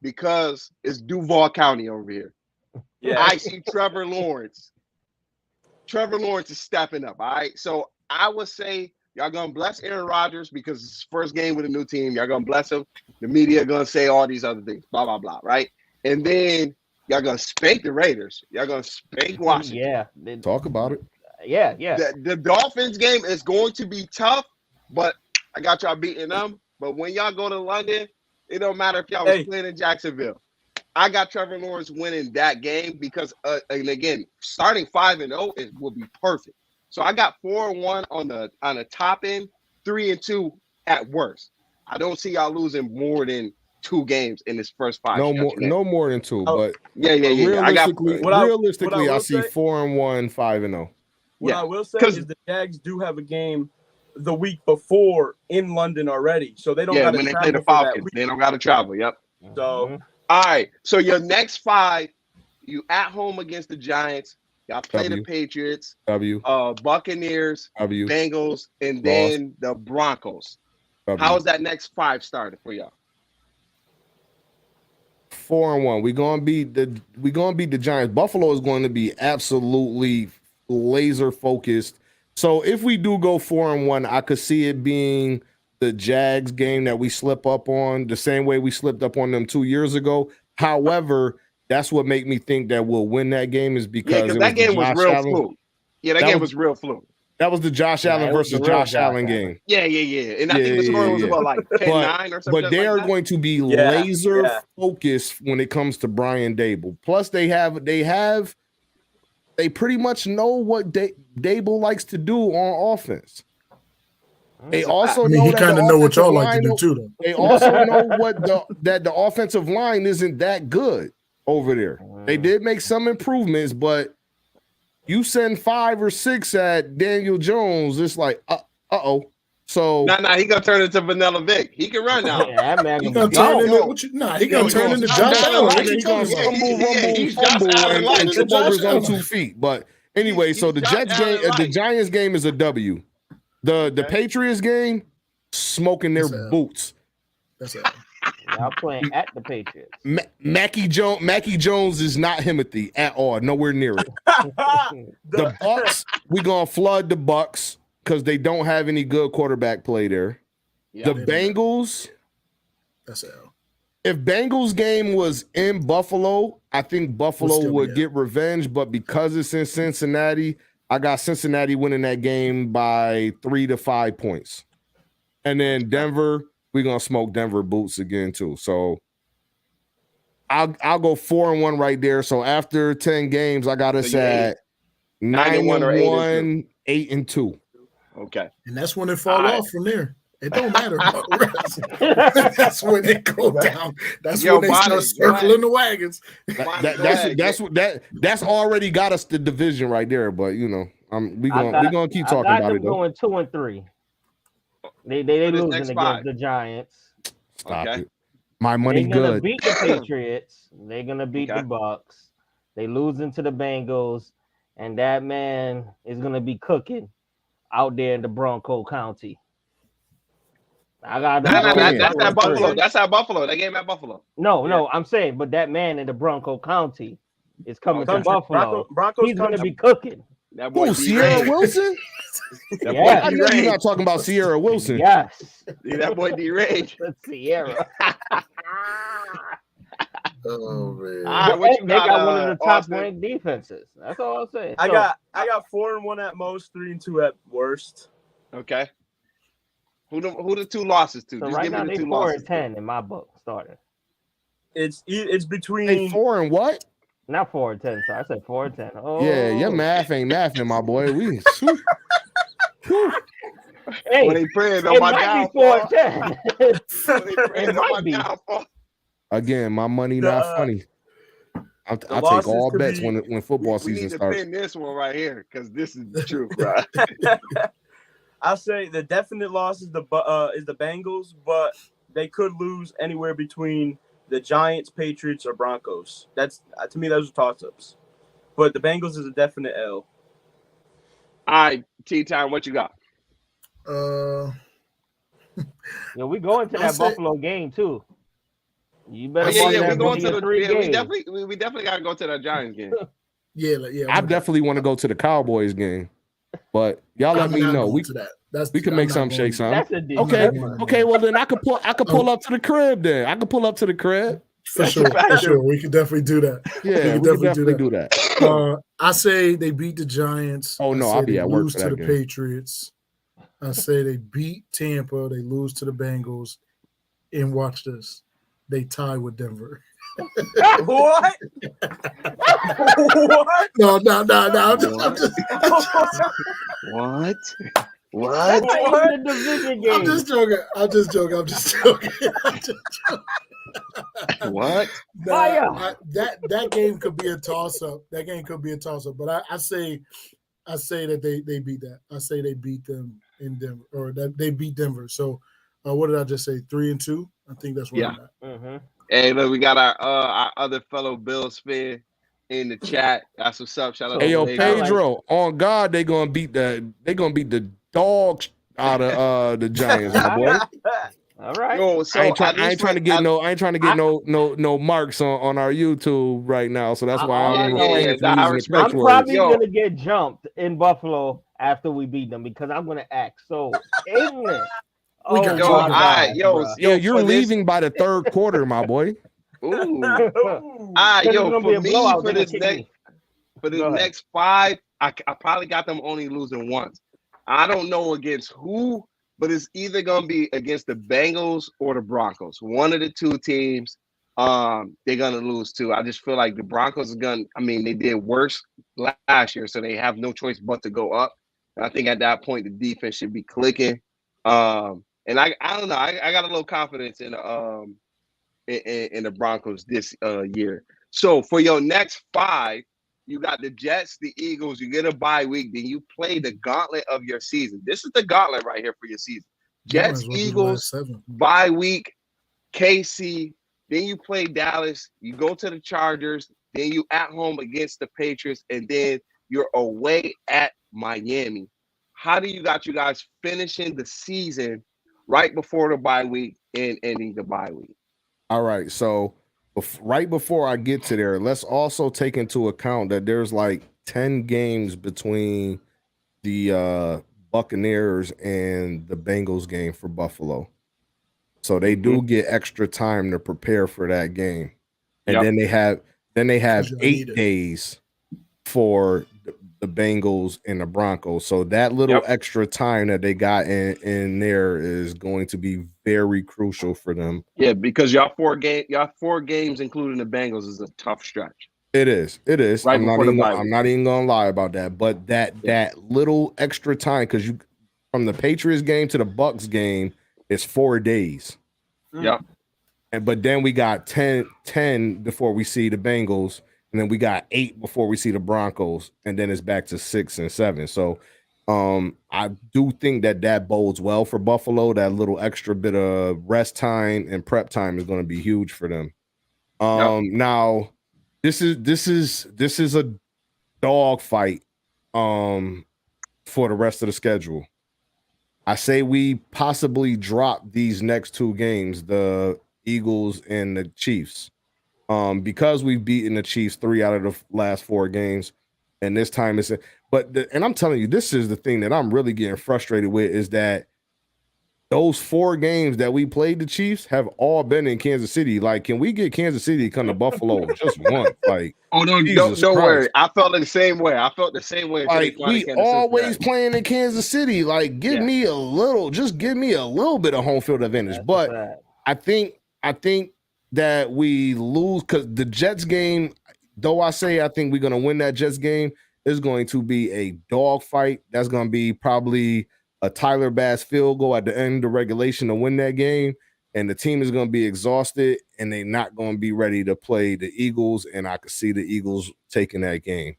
because it's Duval County over here. Yeah, I see Trevor Lawrence. Trevor Lawrence is stepping up. All right, so I would say y'all gonna bless Aaron Rodgers because it's his first game with a new team. Y'all gonna bless him. The media gonna say all these other things, blah blah blah, right? And then y'all gonna spank the Raiders. Y'all gonna spank Washington. Yeah, talk about it. Yeah. The Dolphins game is going to be tough, but I got y'all beating them. But when y'all go to London, it don't matter if y'all was playing in Jacksonville. I got Trevor Lawrence winning that game because, and again, starting 5-0 will be perfect. So I got 4-1 on the top end, 3-2 at worst. I don't see y'all losing more than 2 games in this first 5. No more than 2. But yeah. Realistically, I see 4-1, 5-0. What I will say is the Jags do have a game the week before in London already, so they don't got to travel. When they play the Falcons, they don't got to travel. Yep. So, all right. So your next 5, you at home against the Giants, Y'all play the W. Patriots, W. Buccaneers, W. Bengals, and Lost. then the Broncos. W. How is that next 5 started for y'all? 4-1. We're gonna beat the Giants. Buffalo is going to be absolutely laser focused. So if we do go 4-1, I could see it being the Jags game that we slip up on the same way we slipped up on them 2 years ago. However, that's what make me think that we'll win that game is because that game was real fluke. Yeah, that game was real fluke. That was the Josh Allen versus Josh Allen game. Yeah. And I think the score was what, like 10-9 or something. But they are going to be laser focused when it comes to Brian Dable. Plus, they pretty much know what Dable likes to do on offense. They also know he kind of know what y'all like to do too. Though. They also know that the offensive line isn't that good over there. They did make some improvements, but you send 5 or 6 at Daniel Jones, it's like, uh-oh. So he gonna turn into Vanilla Vic. He can run now. Yeah, that man he gonna turn into Josh Allen. He's gonna stumble and trip over his own 2 feet. But anyway, so the Jets game, the Giants game is a W. The Patriots game, smoking their boots. That's it. Y'all playing at the Patriots. Mackie Jones is not Himothy at all. Nowhere near it. The Bucks, we gonna flood the Bucks because they don't have any good quarterback play there. The Bengals. That's it. If Bengals game was in Buffalo, I think Buffalo would get revenge. But because it's in Cincinnati, I got Cincinnati winning that game by 3 to 5 points. And then Denver, we're gonna smoke Denver boots again too. So I'll go 4-1 right there. So after 10 games, I got us at 9-1, 8-2. Okay. And that's when it fall off from there. It don't matter. That's when it go down. That's when they start circling the wagons. That's already got us the division right there. But we gonna keep talking about it. Going 2-3. They losing against the Giants. Stop it. My money good. They're gonna beat the Patriots. They're gonna beat the Bucks. They losing to the Bengals, and that man is gonna be cooking out there in the Bronco County. That's at Buffalo. That's at Buffalo. That game at Buffalo. No, I'm saying, but that man in the Bronco County is coming to Buffalo. He's going to be cooking. That boy Sierra Wilson? Yeah. I know you're not talking about Sierra Wilson. Yes. That boy deranged. Sierra. Oh man. They got one of the top ranked defenses. That's all I'll say. I got 4-1 at most, 3-2 at worst. Okay. Who the 2 losses to? So just right give now me the they 2 4-10 in my book starting. It's between 4 and what? Not 4-10. So I said 4-10. Oh yeah, your math ain't mathing, my boy. We hey, when they praying on my downfall. 4-10. It might be. Again, my money not funny. I'll take all bets when football season starts. We need to pin this one right here because this is the truth, bro. I'll say the definite loss is the Bengals, but they could lose anywhere between the Giants, Patriots, or Broncos. That's to me those are toss-ups. But the Bengals is a definite L. All right, T-Time, what you got? We going to that Buffalo game too. You better. We going to the we definitely got to go to that Giants game. Yeah. I definitely want to go to the Cowboys game. But y'all let me know. We can make some shakes on. Okay. Well, then I could pull up to the crib. Then I could pull up to the crib. For sure. We can definitely do that. Yeah, we can definitely do that. I say they beat the Giants. Oh no, I'll be at work lose for that to the game. Patriots. I say they beat Tampa. They lose to the Bengals. And watch this. They tie with Denver. What? What? No. What? I'm just joking. What? That game could be a toss-up. But I say that they beat that. I say they beat them in Denver, or that they beat Denver. So what did I just say? 3-2? I think that's what I'm at. Mm-hmm. Hey, look, we got our other fellow Bills fan, in the chat. That's what's up. Shout out Hey, to yo, Pedro. Pedro, on God, they gonna beat the dogs out of the Giants, my boy. All right. Yo, so I ain't trying to get no marks on our YouTube right now, so that's why I'm refraining from using the curse I'm words. probably gonna get jumped in Buffalo after we beat them because I'm gonna act so ignorant. We got you. Yeah, you're leaving by the third quarter, my boy. Ooh. Yo, for me, blowout, for this next 5, I probably got them only losing once. I don't know against who, but it's either gonna be against the Bengals or the Broncos. One of the two teams, they're gonna lose to. I just feel like the Broncos are gonna. I mean, they did worse last year, so they have no choice but to go up. And I think at that point, the defense should be clicking. And I don't know. I got a little confidence in the Broncos this year. So for your next 5, you got the Jets, the Eagles. You get a bye week, then you play the gauntlet of your season. This is the gauntlet right here for your season. Jets, Eagles, bye week, KC. Then you play Dallas. You go to the Chargers. Then you at home against the Patriots, and then you're away at Miami. How do you guys finishing the season right before the bye week and ending the bye week? All right, so right before I get to there, let's also take into account that there's like 10 games between the Buccaneers and the Bengals game for Buffalo. So they do get extra time to prepare for that game. And then they have 8 days for the Bengals and the Broncos. So that little extra time that they got in there is going to be very crucial for them. Yeah, because y'all 4 games, including the Bengals, is a tough stretch. It is. Right I'm not even gonna lie about that. But that little extra time, because you from the Patriots game to the Bucks game is 4 days. Yep. But then we got 10 before we see the Bengals. And then we got 8 before we see the Broncos, and then it's back to 6 and 7. So I do think that bodes well for Buffalo. That little extra bit of rest time and prep time is going to be huge for them. Now, this is a dog fight for the rest of the schedule. I say we possibly drop these next 2 games, the Eagles and the Chiefs. Because we've beaten the Chiefs 3 out of the last 4 games, and this time and I'm telling you, this is the thing that I'm really getting frustrated with is that those 4 games that we played the Chiefs have all been in Kansas City. Like, can we get Kansas City to come to Buffalo just once? Like, don't worry. I felt the same way. Like, we always playing in Kansas City. Like, give me a little bit of home field advantage. But I think that we lose because the Jets game, though I think we're going to win that Jets game, is going to be a dog fight. That's going to be probably a Tyler Bass field goal at the end of regulation to win that game. And the team is going to be exhausted and they're not going to be ready to play the Eagles. And I could see the Eagles taking that game.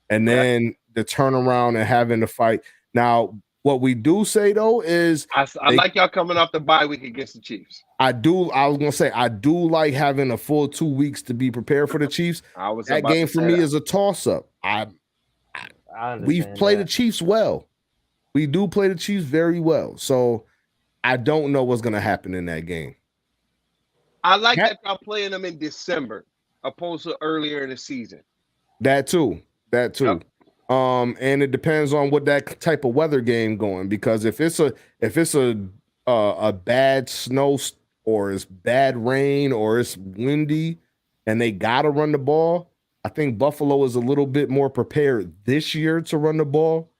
And then the turnaround and having to fight. Now, what we do say, though, is I like y'all coming off the bye week against the Chiefs. I was going to say, I do like having a full 2 weeks to be prepared for the Chiefs. That game for me is a toss-up. We've played the Chiefs well. We do play the Chiefs very well. So I don't know what's going to happen in that game. I like that y'all playing them in December opposed to earlier in the season. That too. Yep. And it depends on what that type of weather game going, because if it's a bad snow or it's bad rain or it's windy and they gotta run the ball, I think Buffalo is a little bit more prepared this year to run the ball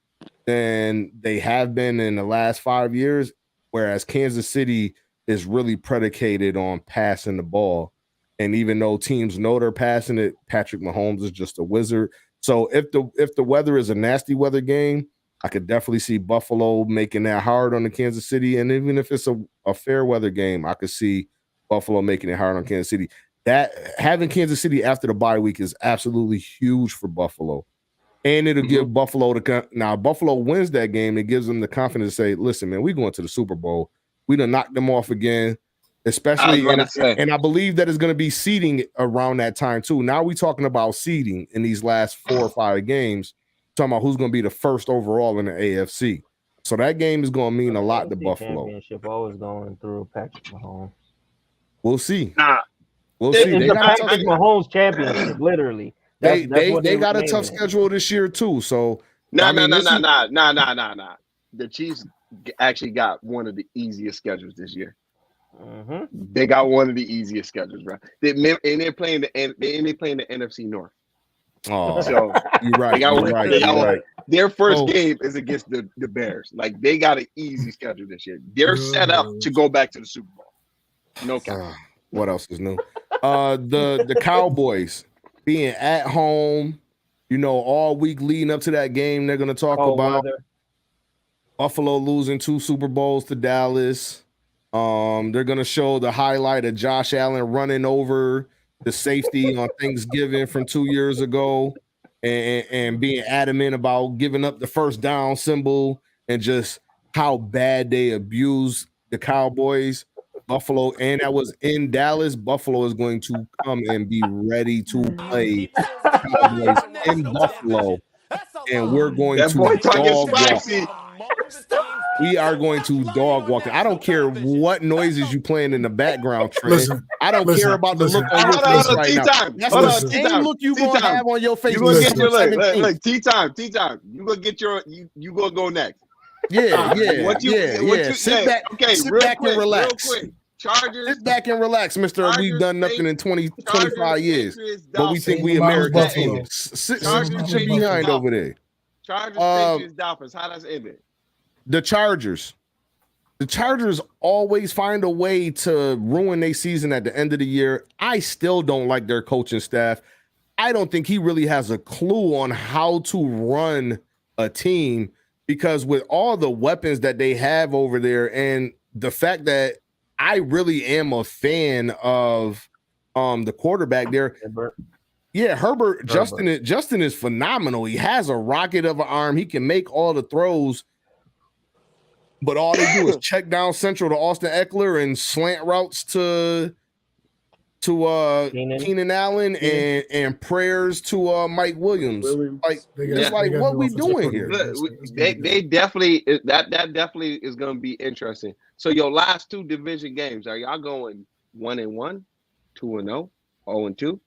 than they have been in the last 5 years, whereas Kansas City is really predicated on passing the ball. And even though teams know they're passing it, Patrick Mahomes is just a wizard. So if the weather is a nasty weather game, I could definitely see Buffalo making that hard on the Kansas City. And even if it's a fair weather game, I could see Buffalo making it hard on Kansas City. That having Kansas City after the bye week is absolutely huge for Buffalo. And it'll give Buffalo now Buffalo wins that game. It gives them the confidence to say, listen, man, we're going to the Super Bowl. We done knocked them off again. especially and I believe that is going to be seeding around that time too. Now we're talking about seeding in these last 4 or 5 games, talking about who's going to be the first overall in the AFC. So that game is going to mean a lot to Buffalo. Championship always going through Patrick Mahomes. We'll see. We'll see. It's the Patrick Mahomes championship, literally. They got a tough schedule this year too. So no. The Chiefs actually got one of the easiest schedules this year. Mm-hmm. They got one of the easiest schedules, right? They're playing the NFC North. Oh, so you're right. You're right. Their first game is against the Bears. Like they got an easy schedule this year. They're set up to go back to the Super Bowl. No cap. What else is new? The Cowboys being at home, all week leading up to that game, they're going to talk about Buffalo losing 2 Super Bowls to Dallas. They're going to show the highlight of Josh Allen running over the safety on Thanksgiving from 2 years ago and being adamant about giving up the first down symbol and just how bad they abuse the Cowboys. Buffalo, and that was in Dallas. Buffalo is going to come and be ready to play Cowboys in Buffalo, and we're going to dog walk. We are going to dog walk. I don't care what noises you playing in the background, Trey. I don't care about the look on your face right now. That's the same look you gonna have on your face. You gonna get your look. Tea time. You gonna get your. You gonna go next. Yeah. Sit back and relax. Real quick. Chargers. Sit back and relax, Mister. We've done nothing in 25 years, but we think we American teams. Sit behind over there. Chargers, Patriots, Dolphins. How does it end? The Chargers always find a way to ruin their season at the end of the year. I still don't like their coaching staff. I don't think he really has a clue on how to run a team, because with all the weapons that they have over there and the fact that I really am a fan of the quarterback there. Herbert. Justin is phenomenal. He has a rocket of an arm. He can make all the throws, but all they do is check down central to Austin Eckler and slant routes to Keenan Allen and prayers to Mike Williams. What we doing here? They definitely that definitely is going to be interesting. So your last 2 division games, are y'all going 1-1, 2-0, 0-2?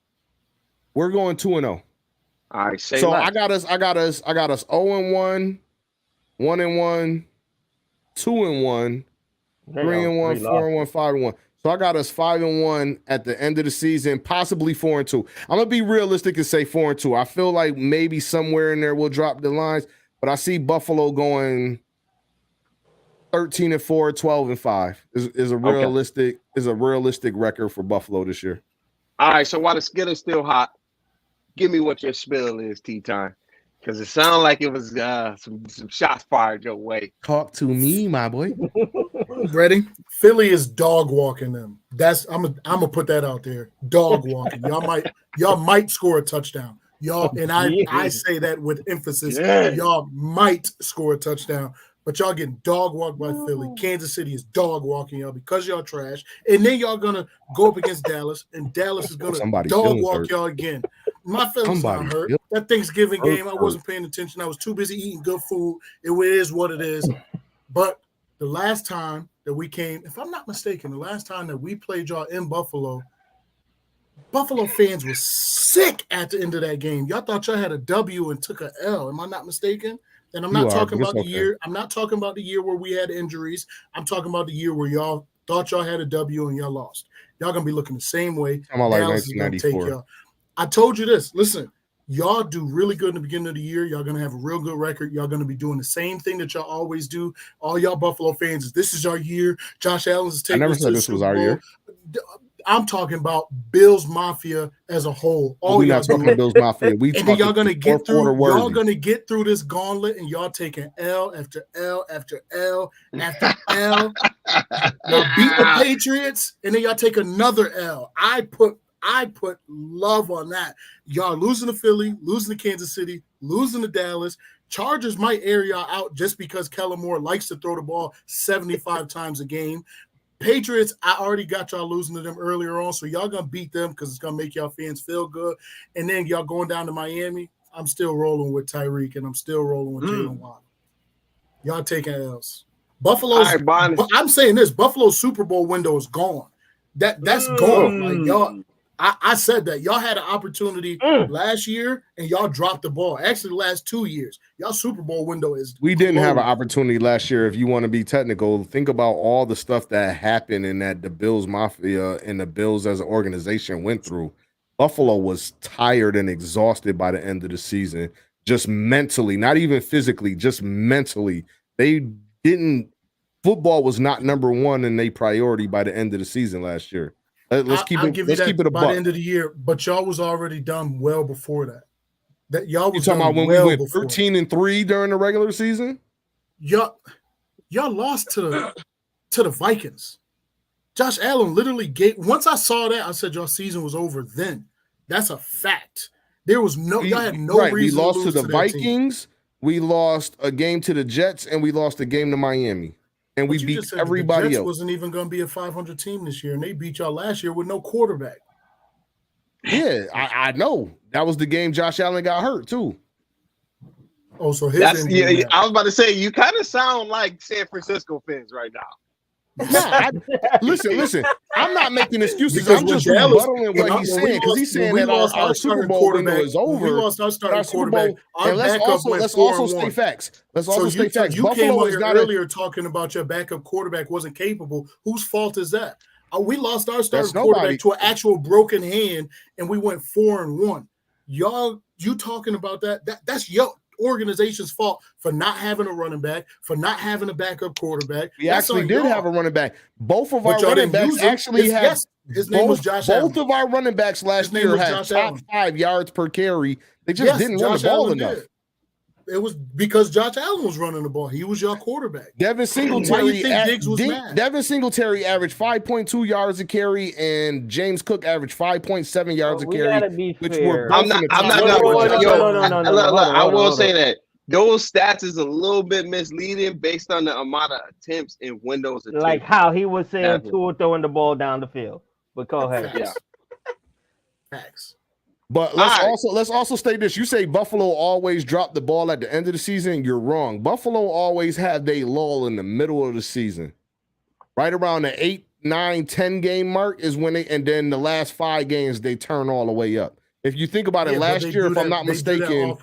We're going 2-0. All right, so less. I got us 0-1, 1-1, 2-1, 3-1, 4-1, 5-1. So I got us 5-1 at the end of the season, possibly 4-2. I'm gonna be realistic and say 4-2. I feel like maybe somewhere in there we'll drop the lines, but I see Buffalo going 13-4, 12-5 is a realistic record for Buffalo this year. All right. So while the skid is still hot, give me what your spill is, tea time, because it sounded like it was some shots fired your way. Talk to me, my boy. Ready? Philly is dog walking them. I'm gonna put that out there. Dog walking. Y'all might score a touchdown. I say that with emphasis. Y'all might score a touchdown, but y'all getting dog walked by Philly. Kansas City is dog walking y'all because y'all trash. And then y'all gonna go up against Dallas, and Dallas is gonna dog walk y'all again. My feelings are hurt. That Thanksgiving game, I wasn't paying attention. I was too busy eating good food. It is what it is. But the last time that we came, if I'm not mistaken, the last time that we played y'all in Buffalo, Buffalo fans were sick at the end of that game. Y'all thought y'all had a W and took a L. Am I not mistaken? And I'm not talking about the year. I'm not talking about the year where we had injuries. I'm talking about the year where y'all thought y'all had a W and y'all lost. Y'all gonna be looking the same way. I'm like 1994. I told you this. Listen, y'all do really good in the beginning of the year. Y'all gonna have a real good record. Y'all gonna be doing the same thing that y'all always do. All y'all Buffalo fans, this is our year. Josh Allen's is taking. I never said this was our year. I'm talking about Bills Mafia as a whole. We're not talking about Bills Mafia. And then y'all gonna get through. Y'all gonna get through this gauntlet, and y'all taking L after L after L after L. Y'all beat the Patriots, and then y'all take another L. I put love on that. Y'all losing to Philly, losing to Kansas City, losing to Dallas. Chargers might air y'all out just because Kellen Moore likes to throw the ball 75 times a game. Patriots, I already got y'all losing to them earlier on, so y'all gonna beat them because it's gonna make y'all fans feel good. And then y'all going down to Miami. I'm still rolling with Tyreek, and I'm still rolling with Jalen Waddle. Y'all taking L's. Buffalo's. I'm saying this: Buffalo's Super Bowl window is gone. That's gone. Like y'all. I said that y'all had an opportunity last year and y'all dropped the ball. Actually, the last 2 years, y'all Super Bowl window is. We didn't have an opportunity last year. If you want to be technical, think about all the stuff that happened and that the Bills Mafia and the Bills as an organization went through. Buffalo was tired and exhausted by the end of the season, just mentally, not even physically, just mentally. They didn't. Football was not number one in their priority by the end of the season last year. Let's keep it a by buck. the end of the year, but y'all was already done well before that. That y'all was talking about when well we went 13-3 during the regular season. Y'all lost to the Vikings. Josh Allen literally gave. Once I saw that, I said y'all season was over. Then that's a fact. There was no y'all had no reason. We lost to lose to the Vikings. We lost a game to the Jets, and we lost a game to Miami. And we beat everybody the Jets else. Wasn't even going to be a 500 team this year, and they beat y'all last year with no quarterback. Yeah, I know. That was the game Josh Allen got hurt too. Oh, so his injury. I was about to say you kind of sound like San Francisco fans right now. Listen. I'm not making excuses. I'm just rebuttaling what he's saying because he's saying that our Super Bowl window is over. We lost our starting quarterback. And let's also stay facts. You came on here earlier talking about your backup quarterback wasn't capable. Whose fault is that? We lost our starting quarterback to an actual broken hand, and we went 4-1. You talking about that? That's your organization's fault for not having a running back, for not having a backup quarterback. We actually did have a running back. Both of our running backs actually had. His name was Josh Allen. Both of our running backs last year had top 5 yards per carry. They just didn't run the ball enough. It was because Josh Allen was running the ball. He was your quarterback. Devin Singletary averaged 5.2 yards a carry, and James Cook averaged 5.7 yards a carry. Which were I'm not I will say that those stats is a little bit misleading based on the amount of attempts and windows. Like how he was saying Tua throwing the ball down the field. But go ahead. Yeah. Facts. But let's also state this. You say Buffalo always drop the ball at the end of the season. You're wrong. Buffalo always have their lull in the middle of the season. Right around the 8, 9, 10 game mark is when and then the last 5 games they turn all the way up. If you think about it, last year, if I'm not mistaken,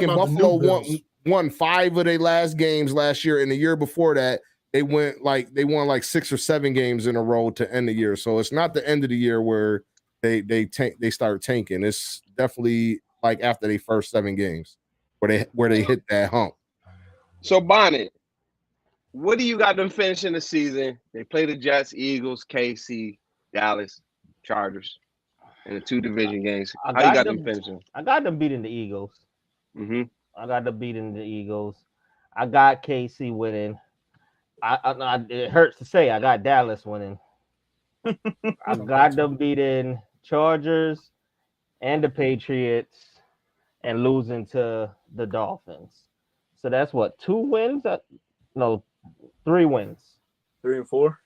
Buffalo won 5 of their last games last year, and the year before that, they won like 6 or 7 games in a row to end the year. So it's not the end of the year where they start tanking. It's definitely like after their first 7 games where they hit that hump. So Bonnet, what do you got them finishing the season? They play the Jets, Eagles, KC, Dallas, Chargers, in the 2 division games. How you got them finishing? I got them beating the Eagles. Mm-hmm. I got them beating the Eagles. I got KC winning. It hurts to say I got Dallas winning. I got them beating Chargers and the Patriots and losing to the Dolphins. So that's what, 2 wins? No, 3 wins. 3 and 4?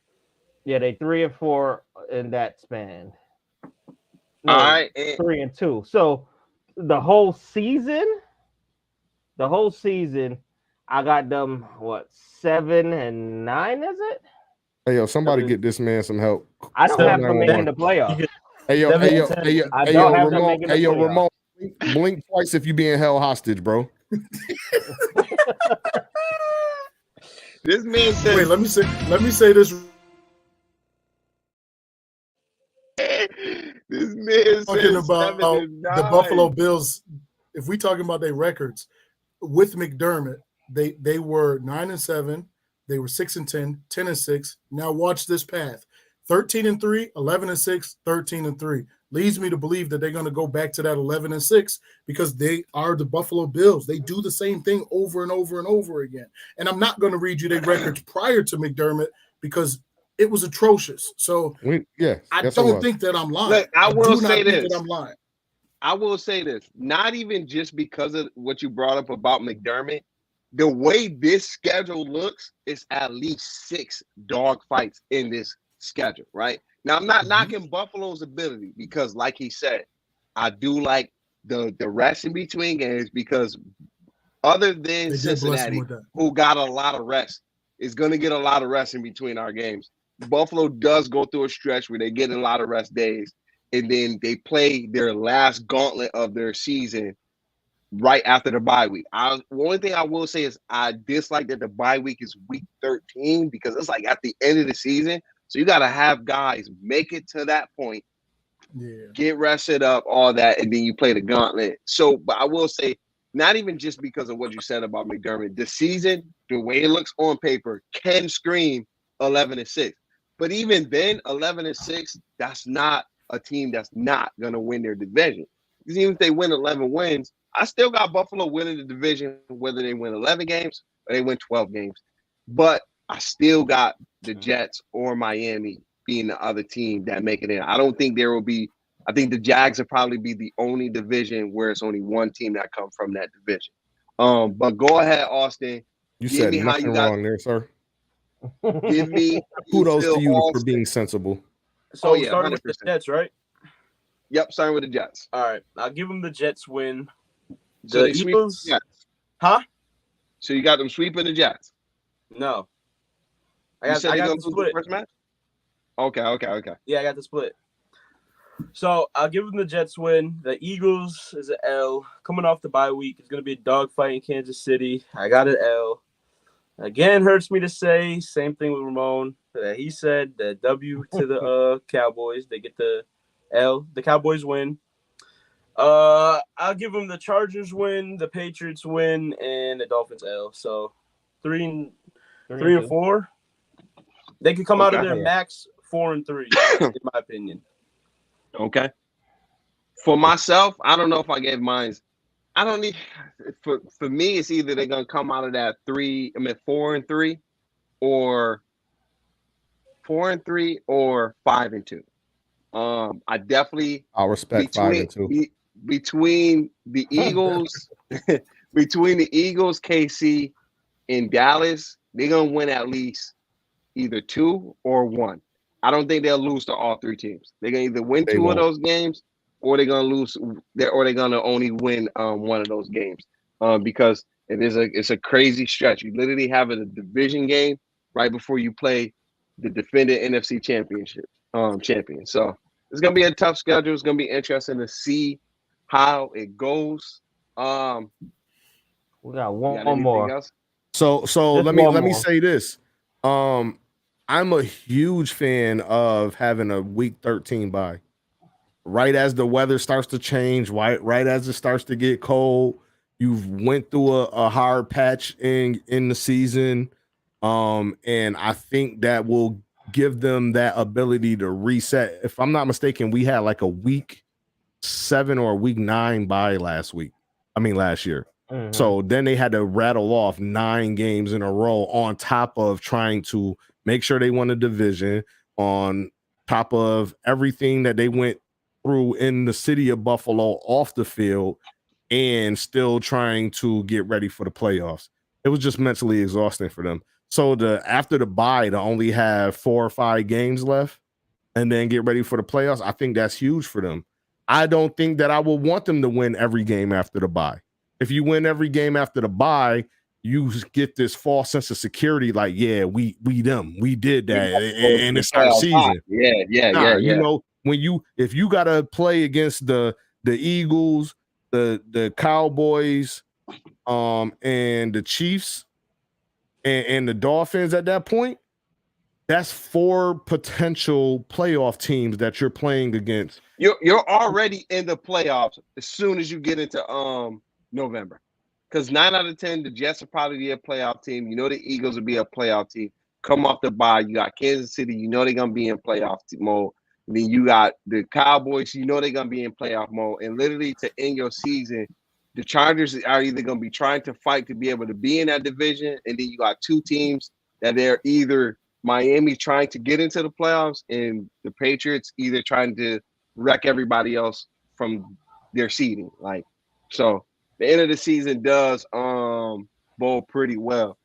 Yeah, they 3 and 4 in that span. No, all right. 3 and 2. So the whole season, I got them, 7 and 9, is it? Hey, yo, somebody get this man some help. I don't have them making the playoffs. Hey, Ramon, blink twice if you being held hostage, bro. This man said. Wait, let me say this. This man talking about the Buffalo Bills. If we talking about their records with McDermott, they were 9-7. They were 6-10, 10-6. Now watch this path: 13-3, 11-6, 13-3. Leads me to believe that they're going to go back to that 11-6 because they are the Buffalo Bills. They do the same thing over and over and over again. And I'm not going to read you their records prior to McDermott because it was atrocious. So I don't think that I'm lying. Look, I will say this. That I'm lying. I will say this. Not even just because of what you brought up about McDermott. the way this schedule looks, it's at least 6 dog fights in this schedule, right? Now, I'm not knocking Buffalo's ability because, like he said, I do like the rest in between games because other than Cincinnati, who got a lot of rest, is going to get a lot of rest in between our games. Buffalo does go through a stretch where they get a lot of rest days, and then they play their last gauntlet of their season right after the bye week. One thing I will say is I dislike that the bye week is week 13 because it's like at the end of the season. So you got to have guys make it to that point, get rested up, all that, and then you play the gauntlet. So, but I will say, not even just because of what you said about McDermott, the season, the way it looks on paper, can scream 11-6. But even then, 11-6, that's not a team that's not going to win their division. Because even if they win 11 wins, I still got Buffalo winning the division, whether they win 11 games or they win 12 games. But I still got the Jets or Miami being the other team that make it in. I don't think there will be – I think the Jags will probably be the only division where it's only one team that comes from that division. But go ahead, Austin. You said nothing wrong there, sir. Give me – kudos to you for being sensible. So starting with the Jets, right? Yep, starting with the Jets. All right. I'll give them the Jets win. So the Eagles, huh? So you got them sweeping the Jets? No, I got the split. First match? Okay. Yeah, I got the split. So I'll give them the Jets win. The Eagles is an L. Coming off the bye week, it's gonna be a dogfight in Kansas City. I got an L. Again, hurts me to say. Same thing with Ramon. He said the W to the Cowboys. They get the L. The Cowboys win. I'll give them the Chargers win, the Patriots win, and the Dolphins L. So 3 and 4. They could come out of their max 4-3, in my opinion. Okay. For myself, I don't know if I gave mine. I don't need for me. It's either they're gonna come out of that 4-3, or 4-3, or 5-2. I definitely. I'll respect 5-2. Between the Eagles, KC, and Dallas, they're gonna win at least either 2 or 1. I don't think they'll lose to all 3 teams. They're gonna either win 2 of those games, or they're gonna lose, or they're gonna only win one of those games. Because it's a crazy stretch. You literally have a division game right before you play the defending NFC championship champion. So it's gonna be a tough schedule. It's gonna be interesting to see how it goes. We got one more. Else? So let me say this. I'm a huge fan of having a week 13 bye. Right as the weather starts to change, right as it starts to get cold, you've went through a hard patch in the season. And I think that will give them that ability to reset. If I'm not mistaken, we had like a week 7 or a week 9 bye last year. Mm-hmm. So then they had to rattle off 9 games in a row on top of trying to make sure they won the division, on top of everything that they went through in the city of Buffalo off the field, and still trying to get ready for the playoffs. It was just mentally exhausting for them. So after the bye to only have 4 or 5 games left and then get ready for the playoffs, I think that's huge for them. I don't think that I will want them to win every game after the bye. If you win every game after the bye, you get this false sense of security, like, yeah, we did that, and it's our season. Yeah. You know, if you gotta play against the Eagles, the Cowboys, and the Chiefs, and the Dolphins at that point, that's 4 potential playoff teams that you're playing against. You're already in the playoffs as soon as you get into November. Because 9 out of 10, the Jets will probably be a playoff team. You know the Eagles will be a playoff team. Come off the bye. You got Kansas City. You know they're going to be in playoff mode. And then you got the Cowboys. You know they're going to be in playoff mode. And literally to end your season, the Chargers are either going to be trying to fight to be able to be in that division. And then you got 2 teams that they're either Miami trying to get into the playoffs and the Patriots either trying to wreck everybody else from their seeding. So the end of the season does bowl pretty well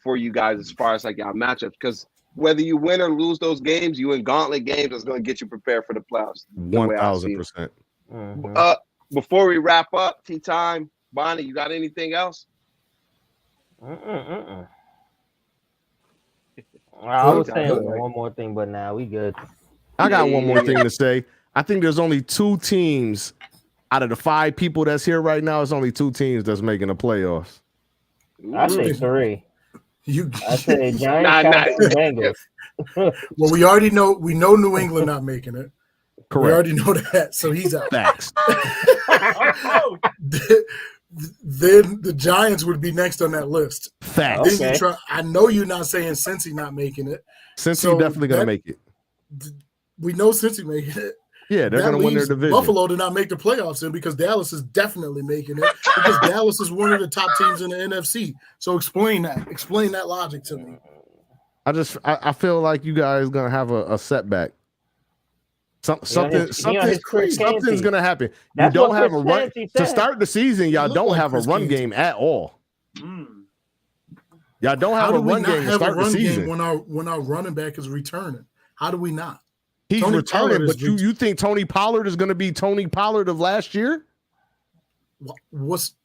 for you guys as far as like y'all matchups. Because whether you win or lose those games, you in gauntlet games that's going to get you prepared for the playoffs. 1,000%. Before we wrap up, tea time, Bonnie, you got anything else? I was saying one more thing, but now we good. I got one more thing to say. I think there's only 2 teams out of the 5 people that's here right now. It's only 2 teams that's making the playoffs. I say 3. I say Giants, Bengals. Well, we already know. We know New England not making it. Correct. We already know that, so he's out. Facts. Then the Giants would be next on that list. Facts. Then I know you're not saying Cincy not making it. Cincy definitely gonna make it. We know Cincy making it. Yeah, they're gonna win their division. Buffalo did not make the playoffs in because Dallas is definitely making it because Dallas is one of the top teams in the NFC. So explain that logic to me. I feel like you guys gonna have a setback. Something's gonna happen. You don't have a run to start the season. Y'all don't have a run game at all. Y'all don't have a run game to start the season. When our running back is returning, how do we not? He's returning, but you think Tony Pollard is going to be Tony Pollard of last year? Just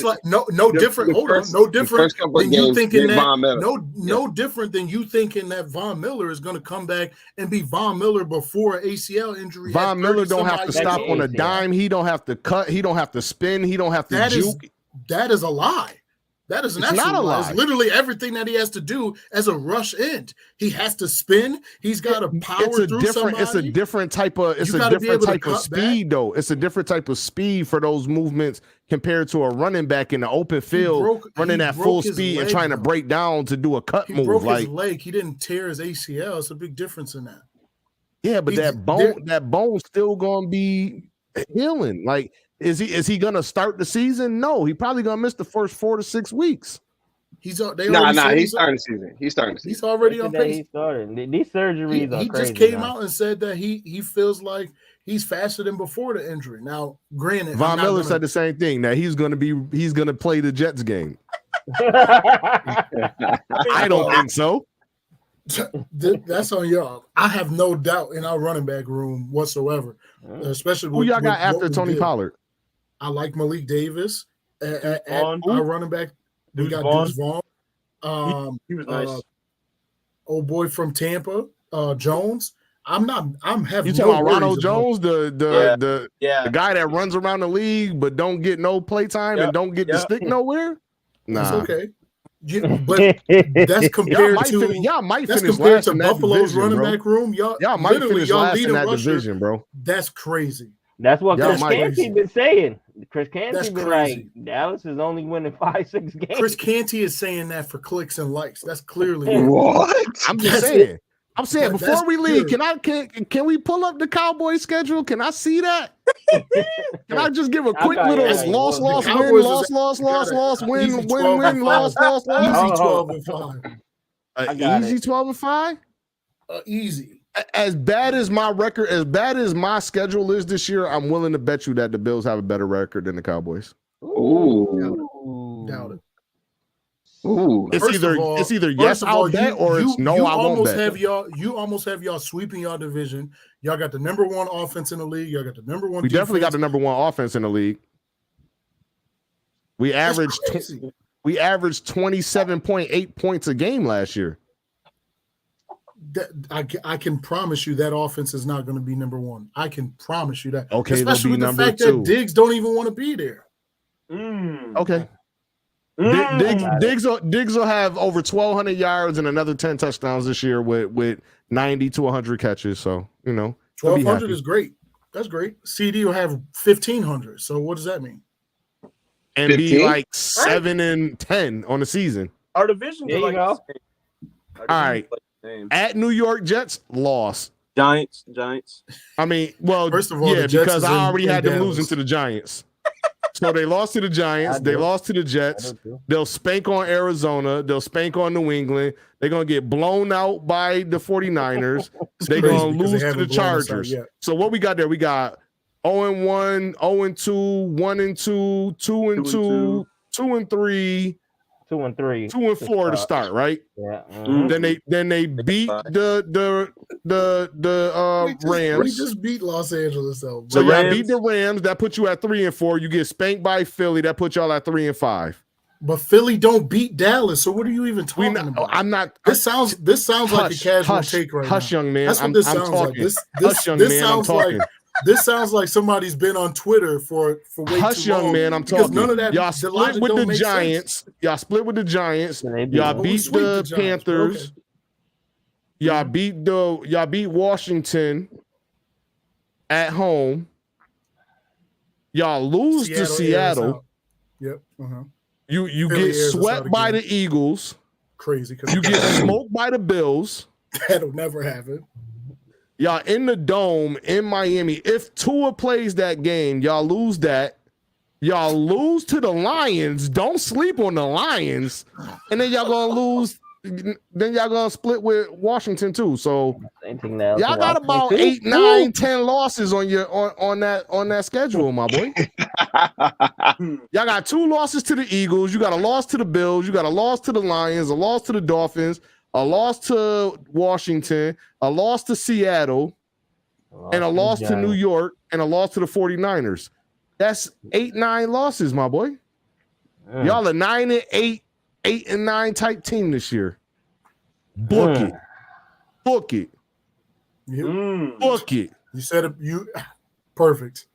like no different. Hold on, no different than you thinking that. No different than you thinking that Von Miller is going to come back and be Von Miller before an ACL injury. Von Miller don't have to stop on a dime. He don't have to cut. He don't have to spin. He don't have to juke. That is a lie. That is not a lie. It's literally everything that he has to do as a rush end. He has to spin. He's got to power through somebody. It's a different type of speed, though. It's a different type of speed for those movements compared to a running back in the open field running at full speed and trying to break down to do a cut move. He broke his leg. He didn't tear his ACL. It's a big difference in that. Yeah, but that bone's still gonna be healing. Like, is he gonna start the season? No, he probably gonna miss the first 4 to 6 weeks. He's starting the season. He's already on pace. He started. These surgeries are crazy. He just came out and said that he feels like he's faster than before the injury. Now, granted, Von Miller said the same thing, that he's gonna play the Jets game. I don't think so. That's on y'all. I have no doubt in our running back room whatsoever. Especially who y'all got after Tony Pollard. I like Malik Davis at our running back. We got Deuce Vaughn. He was nice. Old boy from Tampa, Jones. I'm having. You talking about Ronald Jones, the guy that runs around the league but don't get no play time and don't get to stick nowhere? Nah, that's okay. But that's compared to Buffalo's running back room. Y'all might finish last in that division, bro. That's crazy. That's what Chris Canty been saying. Chris Canty been like, Dallas is only winning 5-6 games. Chris Canty is saying that for clicks and likes. That's clearly what I'm just saying. I'm saying before we leave, can we pull up the Cowboys schedule? Can I see that? Can I just give a quick little loss, win, loss, win, loss. Easy 12-5. Easy 12-5. Easy. As bad as my record, as bad as my schedule is this year, I'm willing to bet you that the Bills have a better record than the Cowboys. Ooh. Doubt it. Ooh. It's either yes, I'll bet, or it's no, I won't bet. You almost have y'all sweeping y'all division. Y'all got the number 1 offense in the league. Y'all got the number 1. We definitely got the number 1 offense in the league. We averaged 27.8 points a game last year. I can promise you that offense is not going to be number 1. I can promise you that. Okay, especially with the fact 2. That Diggs don't even want to be there. Okay. Diggs will have over 1,200 yards and another 10 touchdowns this year with 90 to 100 catches. So, 1,200 is great. That's great. CD will have 1,500. So what does that mean? And 15? Be like 7-10 on the season. Our division. There you go. All right. At New York Jets, loss. Giants. I mean, well, first of all, because I already had them losing to the Giants. So they lost to the Giants. They lost to the Jets. They'll spank on Arizona. They'll spank on New England. They're going to get blown out by the 49ers. They're going to lose to the Chargers. So what we got there? We got 0-1, 0-2, 1-2, 2-2, 2-3, 2 and 3. 2 and 4 to start, right? Yeah. Then they beat the Rams. We just beat Los Angeles though. So y'all beat the Rams. That puts you at 3 and 4. You get spanked by Philly. That puts y'all at 3 and 5. But Philly don't beat Dallas. So what are you even talking about? I'm not. This sounds like a casual take right now. Hush, young man. That's what this sounds like. This sounds like somebody's been on Twitter for way Hush, too long. young man. I'm talking. None of that. Y'all split with the Giants. Y'all split with the Giants. Y'all beat the Panthers. Y'all beat Washington at home. Y'all lose to Seattle. Yep. You get swept by the Eagles. Crazy. You get smoked by the Bills. That'll never happen. Y'all in the Dome in Miami. If Tua plays that game, y'all lose that. Y'all lose to the Lions. Don't sleep on the Lions. And then y'all gonna lose. Then y'all gonna split with Washington too. So y'all got about 8, 9, 10 losses on your on that schedule, my boy. Y'all got 2 losses to the Eagles. You got a loss to the Bills. You got a loss to the Lions. A loss to the Dolphins. A loss to Washington. A loss to Seattle. And a loss to New York. And a loss to the 49ers. That's 8, 9 losses, my boy. Y'all are 9 and 8. 8 and 9 type team this year. Book it. Book it. Book it. You said it. Perfect.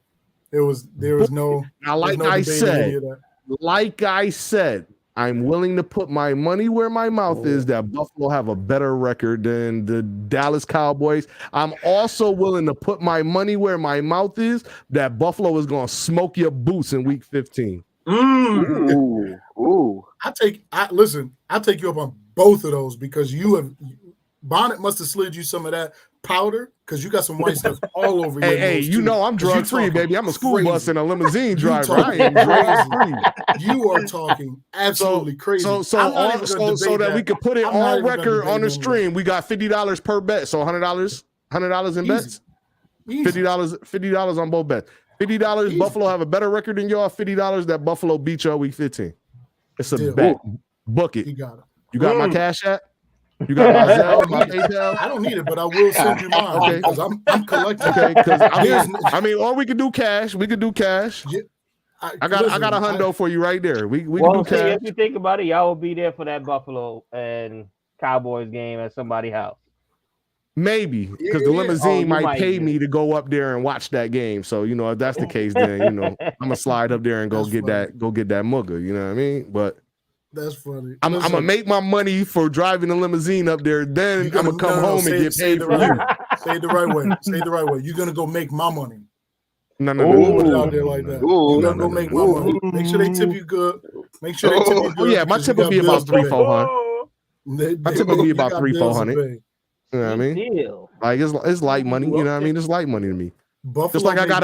There was no. Now, like I said, I'm willing to put my money where my mouth is that Buffalo have a better record than the Dallas Cowboys. I'm also willing to put my money where my mouth is that Buffalo is going to smoke your boots in week 15. Ooh. I'll take you up on both of those because Bonnet must have slid you some of that powder because you got some white stuff all over your Hey, you know I'm drug free, baby. I'm a school bus and a limousine driver. I am drug free. You are talking absolutely crazy. So that we could put it on record on the stream, we got $50 per bet. So $100 in bets. $50 on both bets. $50 Easy. Buffalo have a better record than y'all. $50 that Buffalo beat y'all week 15. It's a bet. Book it. You got it. You got my Cash App? You got my Zelle, my PayPal? I don't need it, but I will send you mine. Okay, because I'm collecting. Okay, because I mean, or we could do cash. We could do cash. Yeah. I got a hundo for you right there. We can do cash. If you think about it, y'all will be there for that Buffalo and Cowboys game at somebody's house. Maybe because the limousine might pay me to go up there and watch that game. So if that's the case, then I'm gonna slide up there and go get that mugger. You know what I mean? But that's funny. I'm gonna make my money for driving the limousine up there. Then I'm gonna come home and get paid for you. Say it the right way. Say it the right way. You're gonna go make my money. No. Put it out there like that. You're gonna go make my money. Make sure they tip you good. Make sure they tip you good. Oh yeah, my tip will be about $300-400. My tip will be about $300-400. You know what I mean? Like it's light money. You know what I mean? It's light money to me. Buffalo just like I got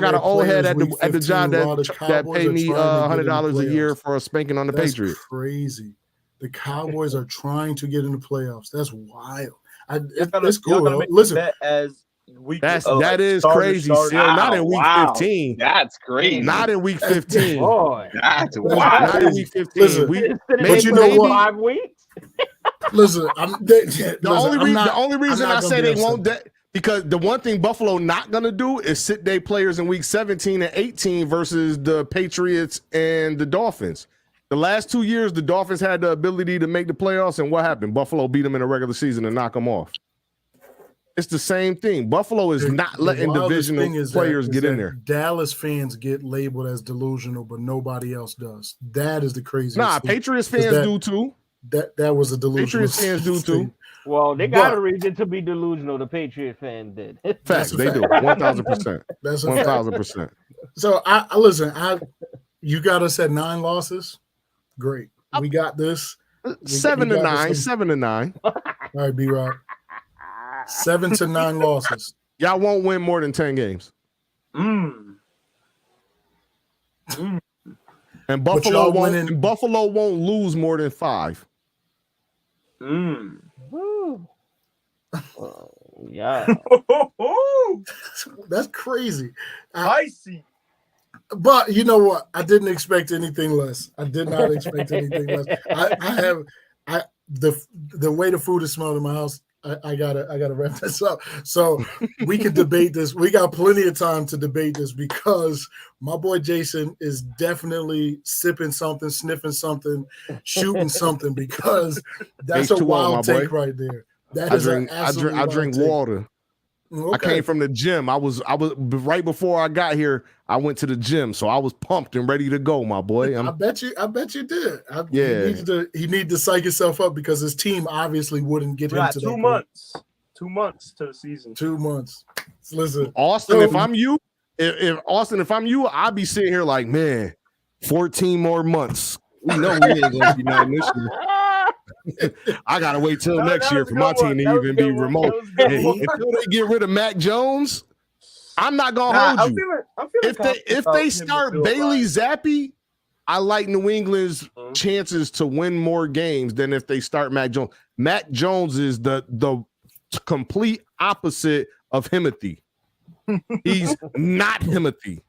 an old head at the job that paid me $100 a year for a spanking on the Patriots. Crazy. The Cowboys are trying to get in the playoffs. That's wild. It's cool. Listen, that is crazy. Still, not in week 15. That's crazy. Not in week 15. Boy, that's wild. Not in week 15. Listen, but you know what? 5 weeks. Listen, the only reason I say they won't because the one thing Buffalo not gonna do is sit their players in week 17 and 18 versus the Patriots and the Dolphins. The last 2 years, the Dolphins had the ability to make the playoffs, and what happened? Buffalo beat them in the regular season and knock them off. It's the same thing. Buffalo is not letting divisional players get in there. Dallas fans get labeled as delusional, but nobody else does. That is the craziest. Nah, Patriots fans do too. That was a delusion. Patriots fans do too. Well, they got a reason to be delusional. The Patriots fans did. Facts, they do. 1,000%. That's 1,000%. So I listen. You got us at 9 losses. Great. We got this. 7 to 9. 7 to 9. All right, B-Rock. 7 to 9 losses. Y'all won't win more than 10 games. And Buffalo won't lose more than 5. Yeah. That's crazy. Icy. But you know what? I didn't expect anything less. I did not expect anything less. The way the food is smelled in my house. I gotta wrap this up. So we can debate this. We got plenty of time to debate this because my boy Jason is definitely sipping something, sniffing something, shooting something because that's a wild take right there. That is I drink water. Okay. I came from the gym. I was right before I got here. I went to the gym, so I was pumped and ready to go, my boy. I bet you did. He needed to psych himself up because his team obviously wouldn't get him to 2 months. 2 months to the season. 2 months. Listen, Austin, if I'm you, I'd be sitting here like, man, 14 more months. We know we ain't gonna be nothing this year. I gotta wait till next year for my team to even be remote. Until they get rid of Mac Jones, I'm not gonna hold you. If they start Bailey Zappi, I like New England's chances to win more games than if they start Mac Jones. Mac Jones is the complete opposite of Himothy. He's not Himothy.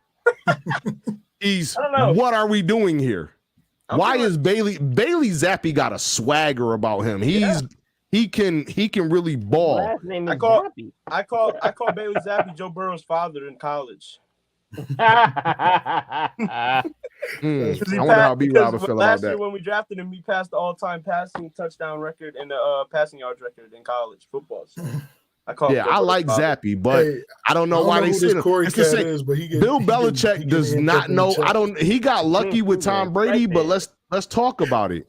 He's what are we doing here? Why is Bailey Zappi got a swagger about him? He can really ball. I call Bailey Zappi Joe Burrow's father in college. I wonder how B. Rob would feel about that. Last year when we drafted him, he passed the all-time passing touchdown record and the passing yards record in college football. So I like Zappi, but I don't know why they said him. Bill Belichick does not know. He got lucky with Tom Brady, but let's talk about it.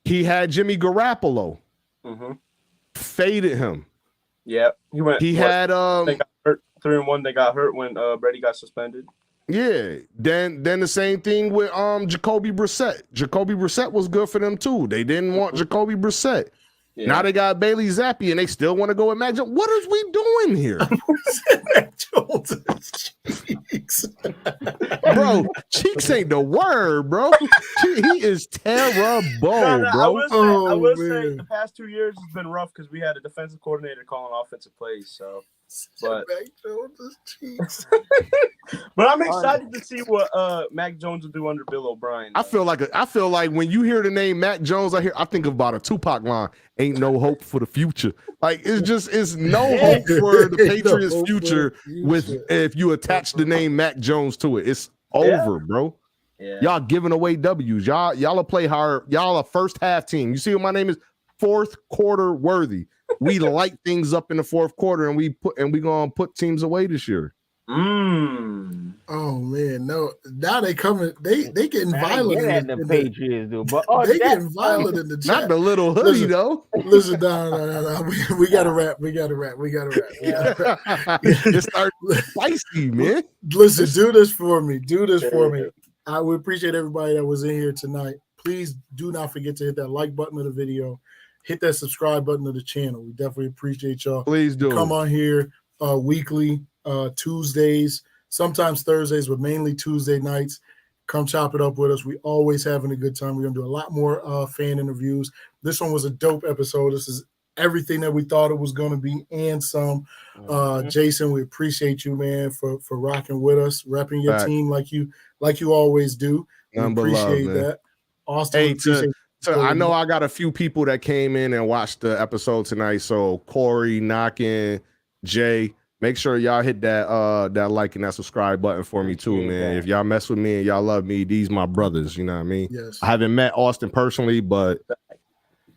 He had Jimmy Garoppolo. Faded him. Yeah, he went. He had 3-1. They got hurt when Brady got suspended. Yeah. Then the same thing with Jacoby Brissett. Jacoby Brissett was good for them too. They didn't want Jacoby Brissett. Yeah. Now they got Bailey Zappi and they still want to go with Mac Jones. What is we doing here? Mac Jones' cheeks. Bro, cheeks ain't the word, bro. He is terrible, bro. I will say the past 2 years has been rough because we had a defensive coordinator calling offensive plays. So, but Mac Jones' cheeks. But I'm excited to see what Mac Jones will do under Bill O'Brien. I feel like when you hear the name Mac Jones, I think about a Tupac line. Ain't no hope for the future. Like it's no hope for the Patriots' future if you attach the name Mac Jones to it. It's over, bro. Yeah. Y'all giving away W's. Y'all will play hard. Y'all a first half team. You see what my name is? Fourth quarter worthy. We light things up in the fourth quarter, and we gonna put teams away this year. Oh man, no! Now they coming. They getting violent. The Patriots do, but they getting violent in the chat. Not the little hoodie though. Listen, no. We gotta wrap. It starts spicy, man. Listen, do this for me. I would appreciate everybody that was in here tonight. Please do not forget to hit that like button of the video, hit that subscribe button of the channel. We definitely appreciate y'all. Please do come on here weekly. Tuesdays, sometimes Thursdays, but mainly Tuesday nights. Come chop it up with us. We always having a good time. We're gonna do a lot more fan interviews. This one was a dope episode. This is everything that we thought it was gonna be and some. Jason, we appreciate you, man, for rocking with us, repping your team like you always do. We appreciate that. Austin, I know I got a few people that came in and watched the episode tonight. So Corey, Knockin, Jay. Make sure y'all hit that like and that subscribe button for me too, man. If y'all mess with me and y'all love me, these my brothers. You know what I mean? Yes. I haven't met Austin personally, but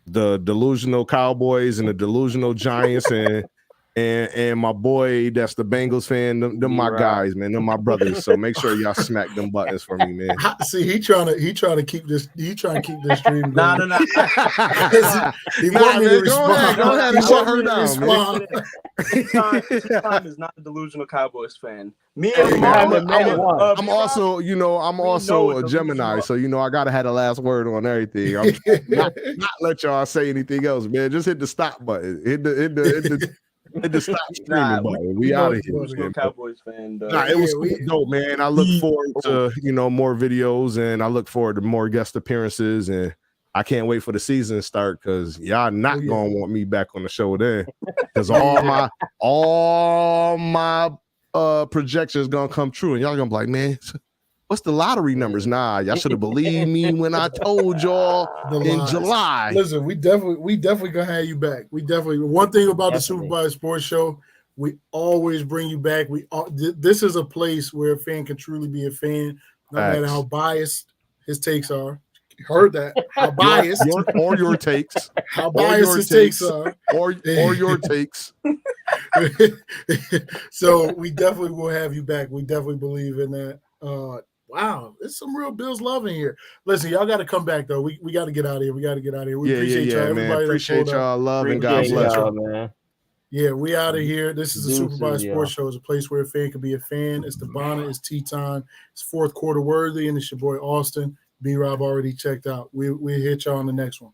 the delusional Cowboys and the delusional Giants and my boy that's the Bengals fan, them my guys, man. Them my brothers. So make sure y'all smack them buttons for me, man. See, he trying to keep this stream going. No. He want me to respond. Go ahead and shut her down, man. T-Time is not a delusional Cowboys fan. I'm also a Gemini, so I gotta have the last word on everything. I'm not let y'all say anything else, man. Just hit the stop button. Hit the stop streaming button. We out of here. Cowboys fan. It was dope, man. I look forward to more videos, and I look forward to more guest appearances, and I can't wait for the season to start because y'all not gonna want me back on the show then. Because all my projection is gonna come true, and y'all gonna be like, man, what's the lottery numbers? Nah, y'all should have believed me when I told y'all in July. Listen, we definitely gonna have you back. We definitely. One thing about the Supervised Sports Show, we always bring you back. This is a place where a fan can truly be a fan, no matter how biased his takes are. You heard that? How biased your takes, how biased his takes are, or your takes. So we definitely will have you back. We definitely believe in that. Wow, there's some real Bills love in here. Listen, y'all got to come back though. We got to get out of here. We appreciate y'all. Everybody, appreciate y'all. Love and God bless y'all, man. Yeah, we out of here. This is the Supervised Sports Show. It's a place where a fan can be a fan. It's the Bonnet. It's tea time. It's fourth quarter worthy, and it's your boy Austin. B-Rob already checked out. We'll hit y'all on the next one.